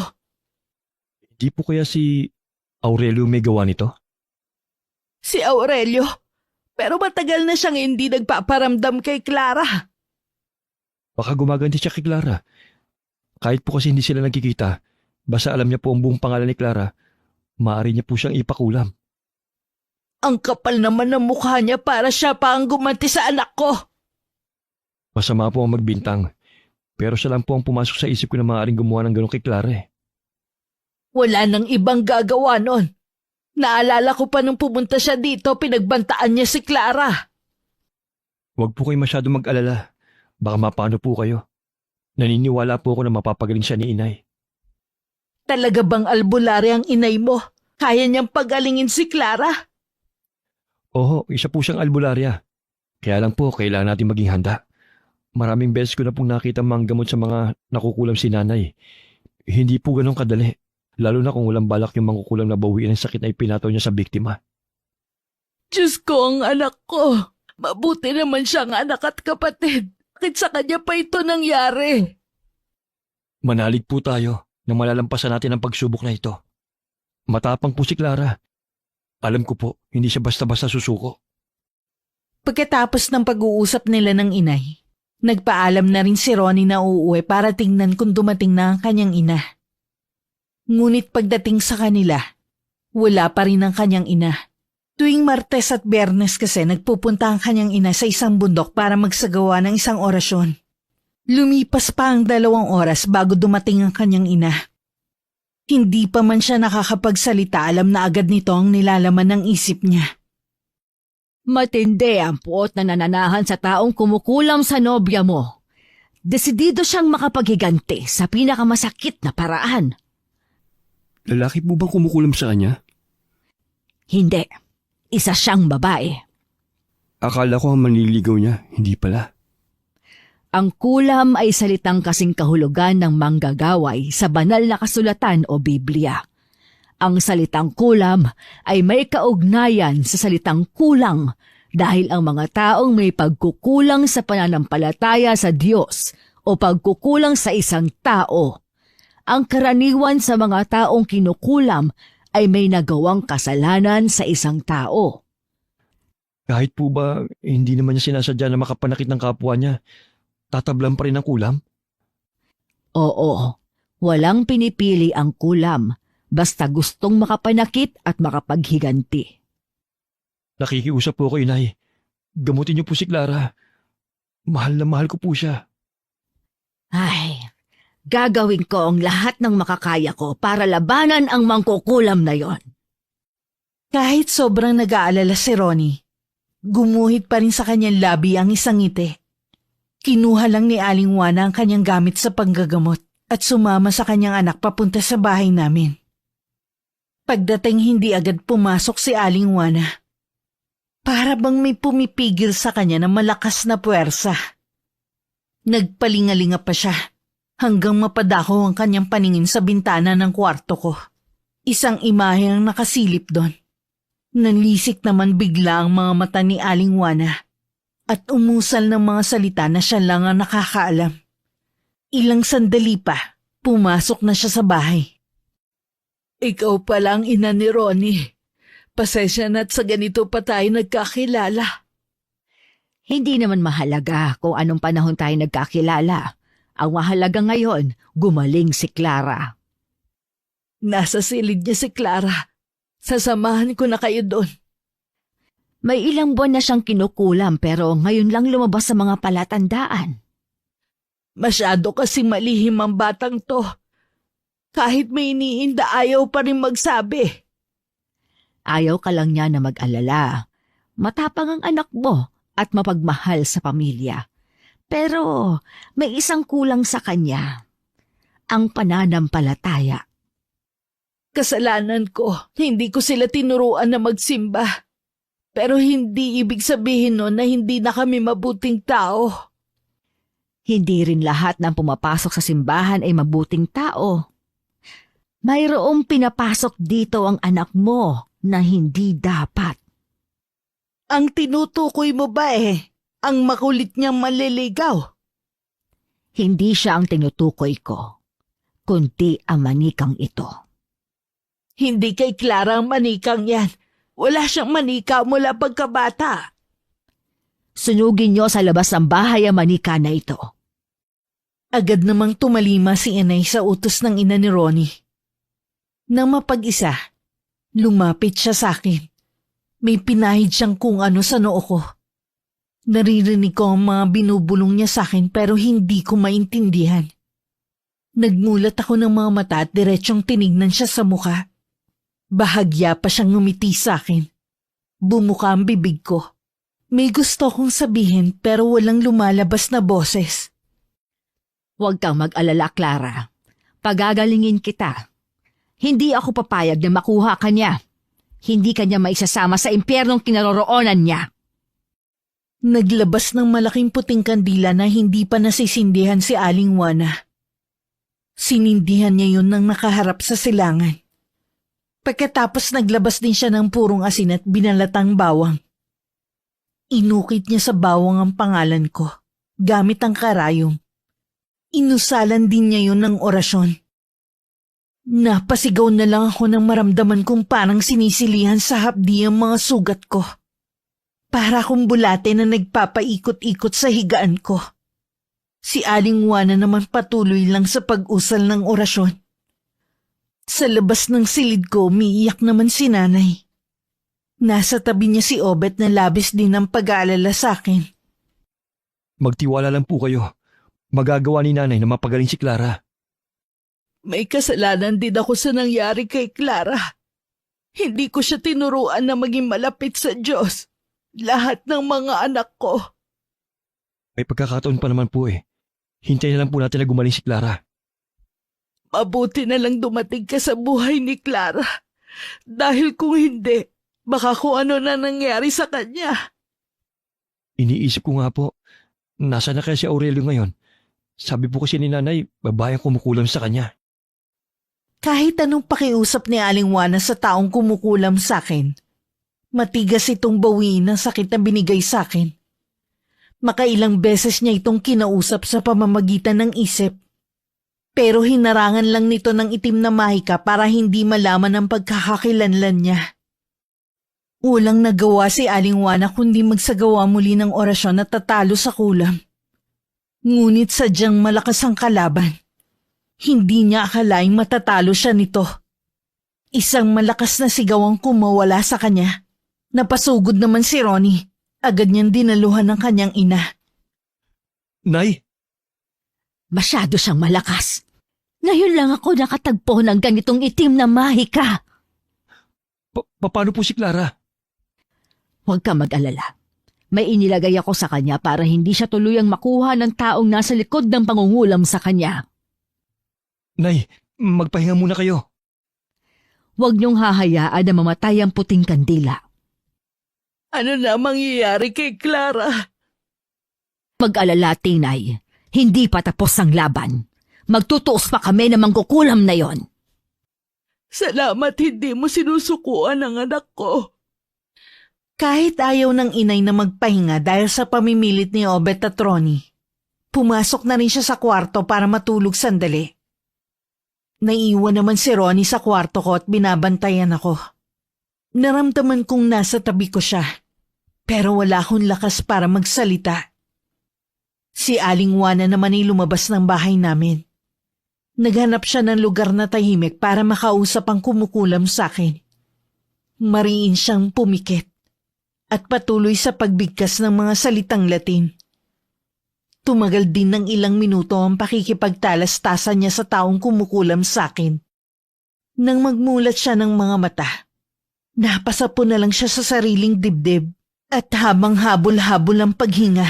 Hindi po kaya si Aurelio may gawa nito? Si Aurelio? Pero matagal na siyang hindi nagpaparamdam kay Clara. Baka gumaganti siya kay Clara. Kahit po kasi hindi sila nagkikita, basta alam niya po ang buong pangalan ni Clara, maaari niya po siyang ipakulam. Ang kapal naman ng mukha niya para siya pa ang gumanti sa anak ko. Masama po ang magbintang, pero siya lang po ang pumasok sa isip ko na maaaring gumawa ng gano'n kay Clara eh. Wala nang ibang gagawa nun. Naalala ko pa nung pumunta siya dito, pinagbantaan niya si Clara. Huwag po kayo masyado mag-alala. Baka mapano po kayo. Naniniwala po ako na mapapagaling siya ni inay. Talaga bang albularyo ang inay mo? Kaya niyang pagalingin si Clara? Oo, isa po siyang albularya. Kaya lang po, kailangan natin maging handa. Maraming beses ko na pong nakita manggamot sa mga nakukulam si nanay. Hindi po ganun kadali. Lalo na kung walang balak yung mangkukulam na bawiin ang sakit na ipinataw niya sa biktima. Diyos ko, ang anak ko. Mabuti naman siyang anak at kapatid. Bakit sa kanya pa ito nangyari? Manalig po tayo na malalampasan natin ang pagsubok na ito. Matapang po si Clara. Alam ko po, hindi siya basta-basta susuko. Pagkatapos ng pag-uusap nila ng inay, nagpaalam na rin si Ronnie na uuwi para tingnan kung dumating na ang kanyang ina. Ngunit pagdating sa kanila, wala pa rin ang kanyang ina. Tuwing Martes at Biyernes kasi nagpupunta ang kanyang ina sa isang bundok para magsagawa ng isang orasyon. Lumipas pa ang 2 oras bago dumating ang kanyang ina. Hindi pa man siya nakakapagsalita, alam na agad nito ang nilalaman ng isip niya. Matindi ang puot na nananahan sa taong kumukulam sa nobya mo. Desidido siyang makapaghiganti sa pinakamasakit na paraan. Lalaki po bang kumukulam sa kanya? Hindi. Isa siyang babae. Akala ko ang manliligaw niya, hindi pala. Ang kulam ay salitang kasing kahulugan ng manggagaway sa banal na kasulatan o Biblia. Ang salitang kulam ay may kaugnayan sa salitang kulang dahil ang mga taong may pagkukulang sa pananampalataya sa Diyos o pagkukulang sa isang tao. Ang karaniwan sa mga taong kinukulam ay may nagawang kasalanan sa isang tao. Kahit po ba hindi naman niya sinasadya na makapanakit ng kapwa niya, tatablan pa rin ang kulam? Oo, walang pinipili ang kulam, basta gustong makapanakit at makapaghiganti. Nakikiusap po ako, inay. Gamutin niyo po si Clara. Mahal na mahal ko po siya. Ay, gagawin ko ang lahat ng makakaya ko para labanan ang mangkukulam na yon. Kahit sobrang nag-aalala si Ronnie, gumuhit pa rin sa kanyang labi ang isang ngiti. Kinuha lang ni Aling Juana ang kanyang gamit sa panggagamot at sumama sa kanyang anak papunta sa bahay namin. Pagdating hindi agad pumasok si Aling Juana. Para bang may pumipigil sa kanya na malakas na puwersa. Nagpalingalinga pa siya hanggang mapadako ang kanyang paningin sa bintana ng kwarto ko. Isang imahe ang nakasilip doon. Nanlisik naman bigla ang mga mata ni Aling Juana at umusal ng mga salita na siya lang ang nakakaalam. Ilang sandali pa, pumasok na siya sa bahay. Ikaw pala ang ina ni Ronnie. Pasensya na't sa ganito pa tayo nagkakilala. Hindi naman mahalaga kung anong panahon tayo nagkakilala. Ang mahalaga ngayon, gumaling si Clara. Nasa silid niya si Clara. Sasamahan ko na kayo doon. May ilang buwan na siyang kinukulam pero ngayon lang lumabas sa mga palatandaan. Masyado kasing malihim ang batang to. Kahit may iniinda, ayaw pa rin magsabi. Ayaw ka lang niya na mag-alala. Matapang ang anak mo at mapagmahal sa pamilya. Pero may isang kulang sa kanya. Ang pananampalataya. Kasalanan ko, hindi ko sila tinuruan na magsimba. Pero hindi ibig sabihin nun na hindi na kami mabuting tao. Hindi rin lahat ng pumapasok sa simbahan ay mabuting tao. Mayroong pinapasok dito ang anak mo na hindi dapat. Ang tinutukoy mo ba ang makulit niyang manliligaw? Hindi siya ang tinutukoy ko, kundi ang manikang ito. Hindi kay Clara ang manikang yan. Wala siyang manika mula pagkabata. Sunugin niyo sa labas ng bahay ang manika na ito. Agad namang tumalima si inay sa utos ng ina ni Ronnie. Nang mapag-isa, lumapit siya sa akin. May pinahid siyang kung ano sa noo ko. Naririnig ko ang mga binubulong niya sa akin pero hindi ko maintindihan. Nagmulat ako ng mga mata at diretsyong tinignan siya sa mukha. Bahagya pa siyang ngumiti sa akin. Bumuka ang bibig ko. May gusto kong sabihin pero walang lumalabas na boses. Huwag kang mag-alala, Clara. Pagagalingin kita. Hindi ako papayag na makuha ka niya. Hindi ka niya maisasama sa impyernong kinaroroonan niya. Naglabas ng malaking puting kandila na hindi pa nasisindihan si Aling Juana. Sinindihan niya yun nang nakaharap sa silangan. Pagkatapos naglabas din siya ng purong asin at binalatang bawang. Inukit niya sa bawang ang pangalan ko, gamit ang karayom. Inusalan din niya yun ng orasyon. Napasigaw na lang ako nang maramdaman kong parang sinisilihan sa hapdi ang mga sugat ko. Para akong bulate na nagpapaikot-ikot sa higaan ko. Si Aling Juana naman patuloy lang sa pag-usal ng orasyon. Sa labas ng silid ko, umiiyak naman si nanay. Nasa tabi niya si Obet na labis din ang pag-aalala sa akin. Magtiwala lang po kayo. Magagawa ni nanay na mapagaling si Clara. May kasalanan din ako sa nangyari kay Clara. Hindi ko siya tinuruan na maging malapit sa Diyos. Lahat ng mga anak ko. May pagkakataon pa naman po eh. Hintayin na lang po natin na gumaling si Clara. Mabuti na lang dumating ka sa buhay ni Clara. Dahil kung hindi, baka kung ano na nangyari sa kanya. Iniisip ko nga po, nasa na kaya si Aurelio ngayon? Sabi po kasi ni nanay, babaeng kumukulam sa kanya. Kahit anong pakiusap ni Aling Juana sa taong kumukulam sa akin, matigas itong bawiin ang sakit na binigay sa akin. Makailang beses niya itong kinausap sa pamamagitan ng isip. Pero hinarangan lang nito ng itim na mahika para hindi malaman ang pagkakakilanlan niya. Walang nagawa si Aling Juana kundi magsagawa muli ng orasyon at tatalo sa kulam. Ngunit sadyang malakas ang kalaban. Hindi niya akalaing matatalo siya nito. Isang malakas na sigaw ang kumawala sa kanya. Napasugod naman si Ronnie. Agad niyang dinaluhan ng kanyang ina. Nay! Masyado siyang malakas. Ngayon lang ako nakatagpo ng ganitong itim na mahika. Paano po si Clara? Huwag ka mag-alala. May inilagay ako sa kanya para hindi siya tuluyang makuha ng taong nasa likod ng pangungulam sa kanya. Nay, magpahinga muna kayo. Huwag niyong hahayaan na mamatay ang puting kandila. Ano na mangyayari kay Clara? Mag-alala, Tinay. Hindi pa tapos ang laban. Magtutuos pa kami na mangkukulam na yon. Salamat hindi mo sinusukuan ang anak ko. Kahit ayaw ng inay na magpahinga dahil sa pamimilit ni Obet at Ronnie, pumasok na rin siya sa kwarto para matulog sandali. Naiiwan naman si Ronnie sa kwarto ko at binabantayan ako. Naramdaman kong nasa tabi ko siya, pero wala akong lakas para magsalita. Si Aling Juana naman ay lumabas ng bahay namin. Naghanap siya ng lugar na tahimik para makausap ang kumukulam sa akin. Mariin siyang pumikit at patuloy sa pagbigkas ng mga salitang Latin. Tumagal din ng ilang minuto ang pakikipagtalastasan niya sa taong kumukulam sa akin. Nang magmulat siya ng mga mata, napasapo na lang siya sa sariling dibdib at habang habol-habol ang paghinga.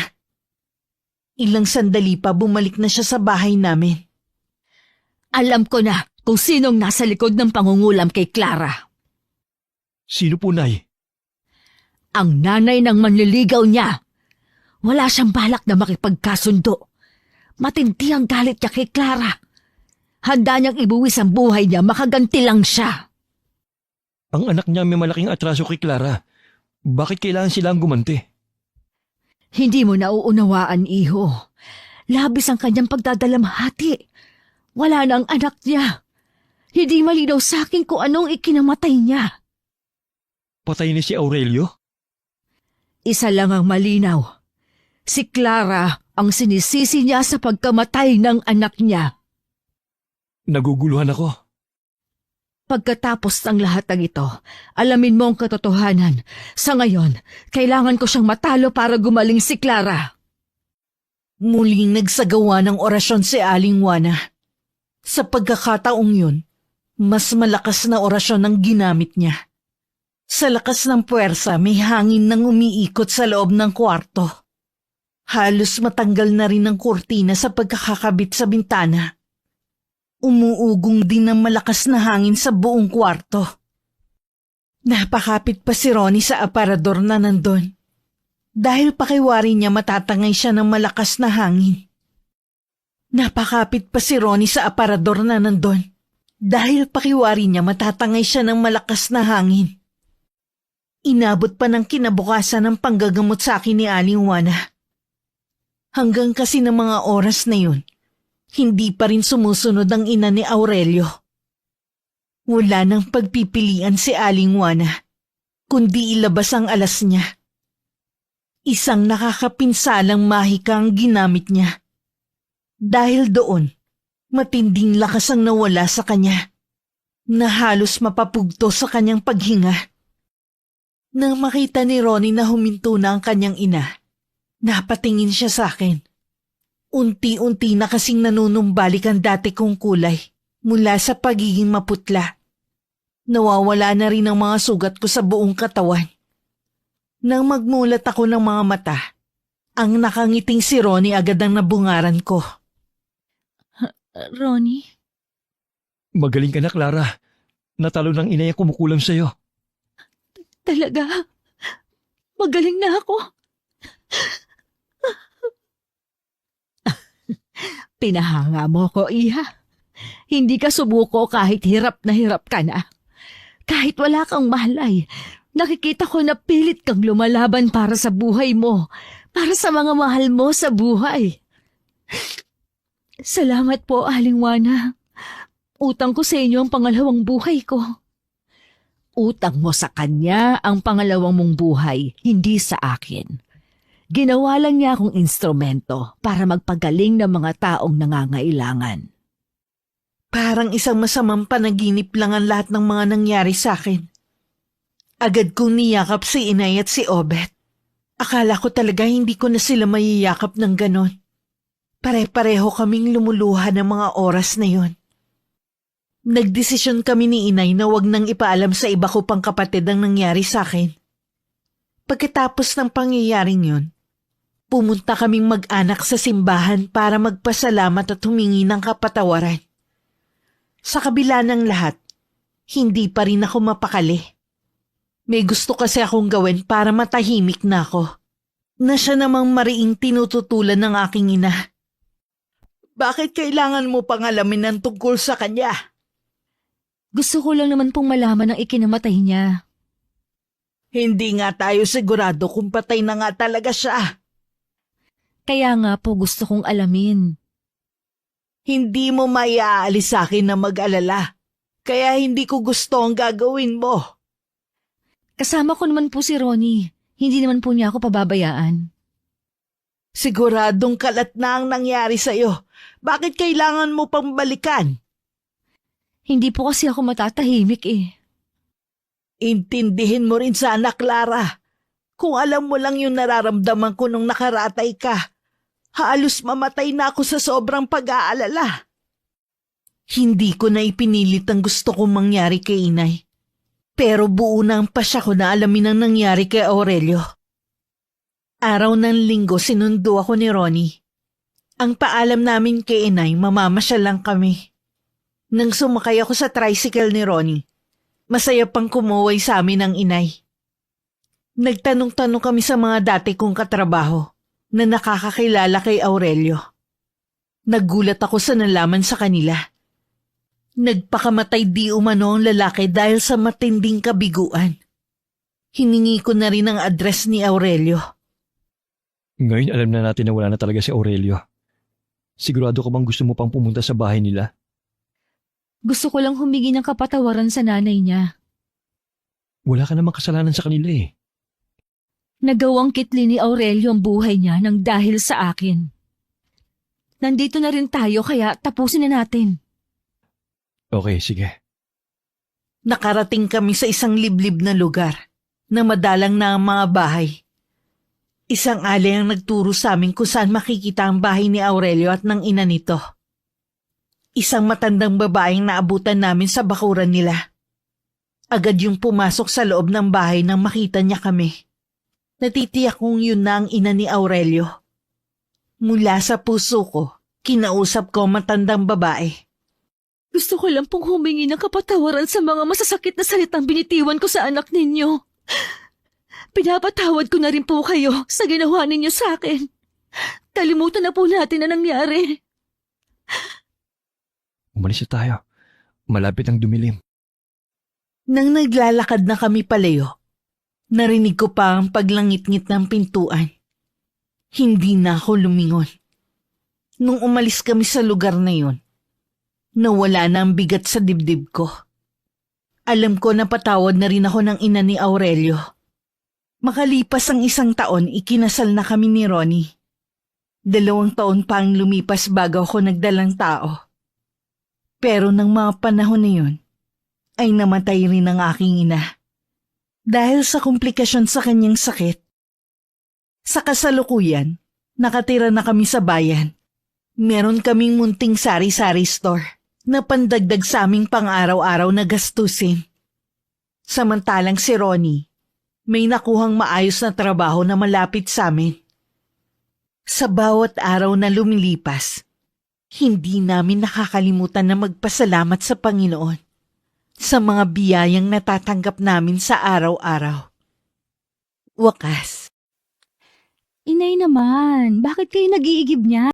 Ilang sandali pa bumalik na siya sa bahay namin. Alam ko na kung sinong nasa likod ng pangungulam kay Clara. Sino po, Nay? Ang nanay ng manliligaw niya. Wala siyang balak na makipagkasundo. Matindi ang galit niya kay Clara. Handa niyang ibuwis ang buhay niya, makaganti lang siya. Ang anak niya may malaking atraso kay Clara. Bakit kailangan silang gumanti? Hindi mo nauunawaan, iho. Labis ang kanyang pagdadalamhati. Wala na ang anak niya. Hindi malinaw sa akin kung anong ikinamatay niya. Patay ni si Aurelio? Isa lang ang malinaw. Si Clara ang sinisisi niya sa pagkamatay ng anak niya. Naguguluhan ako. Pagkatapos ng lahat ng ito, alamin mo ang katotohanan. Sa ngayon, kailangan ko siyang matalo para gumaling si Clara. Muling nagsagawa ng orasyon si Aling Juana. Sa pagkakataong yun, mas malakas na orasyon ang ginamit niya. Sa lakas ng puwersa, may hangin nang umiikot sa loob ng kwarto. Halos matanggal na rin ang kurtina sa pagkakakabit sa bintana. Umuugong din ng malakas na hangin sa buong kwarto. Napakapit pa si Ronnie sa aparador na nandun. Dahil pakiwari niya matatangay siya ng malakas na hangin. Napakapit pa si Ronnie sa aparador na nandun. Dahil pakiwari niya matatangay siya ng malakas na hangin. Inabot pa ng kinabukasan ng panggagamot sa akin ni Aling Juana. Hanggang kasi ng mga oras na yun, hindi pa rin sumusunod ang ina ni Aurelio. Wala nang pagpipilian si Aling Juana, kundi ilabas ang alas niya. Isang nakakapinsalang mahika ang ginamit niya. Dahil doon, matinding lakas ang nawala sa kanya, na halos mapapugto sa kanyang paghinga. Nang makita ni Ronnie na huminto na ang kanyang ina, napatingin siya sa akin. Unti-unti na kasing nanunumbalik ang dati kong kulay mula sa pagiging maputla. Nawawala na rin ang mga sugat ko sa buong katawan. Nang magmulat ako ng mga mata, ang nakangiting si Ronnie agad ang nabungaran ko. Ronnie? Magaling ka na, Clara. Natalo ng inay ang kumukulam sa'yo. Talaga? Magaling na ako. Pinahanga mo ko, Iha. Hindi ka sumuko kahit hirap ka na. Kahit wala kang malay, nakikita ko na pilit kang lumalaban para sa buhay mo, para sa mga mahal mo sa buhay. Salamat po, Aling Juana. Utang ko sa inyo ang pangalawang buhay ko. Utang mo sa kanya ang pangalawang mong buhay, hindi sa akin. Ginawa lang niya akong instrumento para magpagaling ng mga taong nangangailangan. Parang isang masamang panaginip lang ang lahat ng mga nangyari sa akin. Agad kong niyakap si Inay at si Obet. Akala ko talaga hindi ko na sila mayiyakap ng ganon. Pare-pareho kaming lumuluha ng mga oras na yon. Nagdesisyon kami ni Inay na wag nang ipaalam sa iba ko pang kapatid ang nangyari sa akin. Pagkatapos ng pangyayaring yun, pumunta kaming mag-anak sa simbahan para magpasalamat at humingi ng kapatawaran. Sa kabila ng lahat, hindi pa rin ako mapakali. May gusto kasi akong gawin para matahimik na ako, na siya namang mariing tinututulan ng aking ina. Bakit kailangan mo pang alamin ang tungkol sa kanya? Gusto ko lang naman pong malaman ang ikinamatay niya. Hindi nga tayo sigurado kung patay na nga talaga siya. Kaya nga po gusto kong alamin. Hindi mo maiaalis sa akin na mag-alala. Kaya hindi ko gusto ang gagawin mo. Kasama ko naman po si Ronnie. Hindi naman po niya ako pababayaan. Siguradong kalat na ang nangyari sa'yo. Bakit kailangan mo pang balikan? Hindi po kasi ako matatahimik eh. Intindihin mo rin sana, Clara. Kung alam mo lang yung nararamdaman ko nung nakaratay ka, halos mamatay na ako sa sobrang pag-aalala. Hindi ko na ipinilit ang gusto kong mangyari kay Inay. Pero buo na ang pasya ko na alamin ang nangyari kay Aurelio. Araw ng linggo sinundo ako ni Ronnie. Ang paalam namin kay Inay, mamamasyal lang kami. Nang sumakay ako sa tricycle ni Ronnie, masaya pang kumuway sa amin ang Inay. Nagtanong-tanong kami sa mga dati kong katrabaho na nakakakilala kay Aurelio. Nagulat ako sa nalaman sa kanila. Nagpakamatay di umano ang lalaki dahil sa matinding kabiguan. Hiningi ko na rin ang address ni Aurelio. Ngayon alam na natin na wala na talaga si Aurelio. Sigurado ka bang gusto mo pang pumunta sa bahay nila? Gusto ko lang humingi ng kapatawaran sa nanay niya. Wala ka namang kasalanan sa kanila eh. Nagawang kitli ni Aurelio ang buhay niya nang dahil sa akin. Nandito na rin tayo kaya tapusin na natin. Okay, sige. Nakarating kami sa isang liblib na lugar na madalang na ang mga bahay. Isang alay ang nagturo sa amin kung saan makikita ang bahay ni Aurelio at ng ina nito. Isang matandang babaeng naabutan namin sa bakuran nila. Agad yung pumasok sa loob ng bahay nang makita niya kami. Natitiyak kong yun na ang ina ni Aurelio. Mula sa puso ko, kinausap ko ang matandang babae. Gusto ko lang pong humingi ng kapatawaran sa mga masasakit na salitang binitiwan ko sa anak ninyo. Pinapatawad ko na rin po kayo sa ginawa ninyo sa akin. Kalimutan na po natin na nangyari. Umalis na tayo. Malapit ang dumilim. Nang naglalakad na kami palayo, narinig ko pa ang paglangit-ngit ng pintuan. Hindi na ako lumingon. Nung umalis kami sa lugar na yon, nawala na ang bigat sa dibdib ko. Alam ko na patawad na rin ako ng ina ni Aurelio. Makalipas ang 1 taon, ikinasal na kami ni Ronnie. 2 taon pa ang lumipas bago ako nagdalang tao. Pero nang mga panahon na yun, ay namatay rin ang aking ina. Dahil sa komplikasyon sa kanyang sakit. Sa kasalukuyan, nakatira na kami sa bayan. Meron kaming munting sari-sari store na pandagdag sa aming pang-araw-araw na gastusin. Samantalang si Ronnie, may nakuhang maayos na trabaho na malapit sa amin. Sa bawat araw na lumilipas, hindi namin nakakalimutan na magpasalamat sa Panginoon sa mga biyayang natatanggap namin sa araw-araw. Wakas. Inay naman, bakit kayo nag-iigib niya?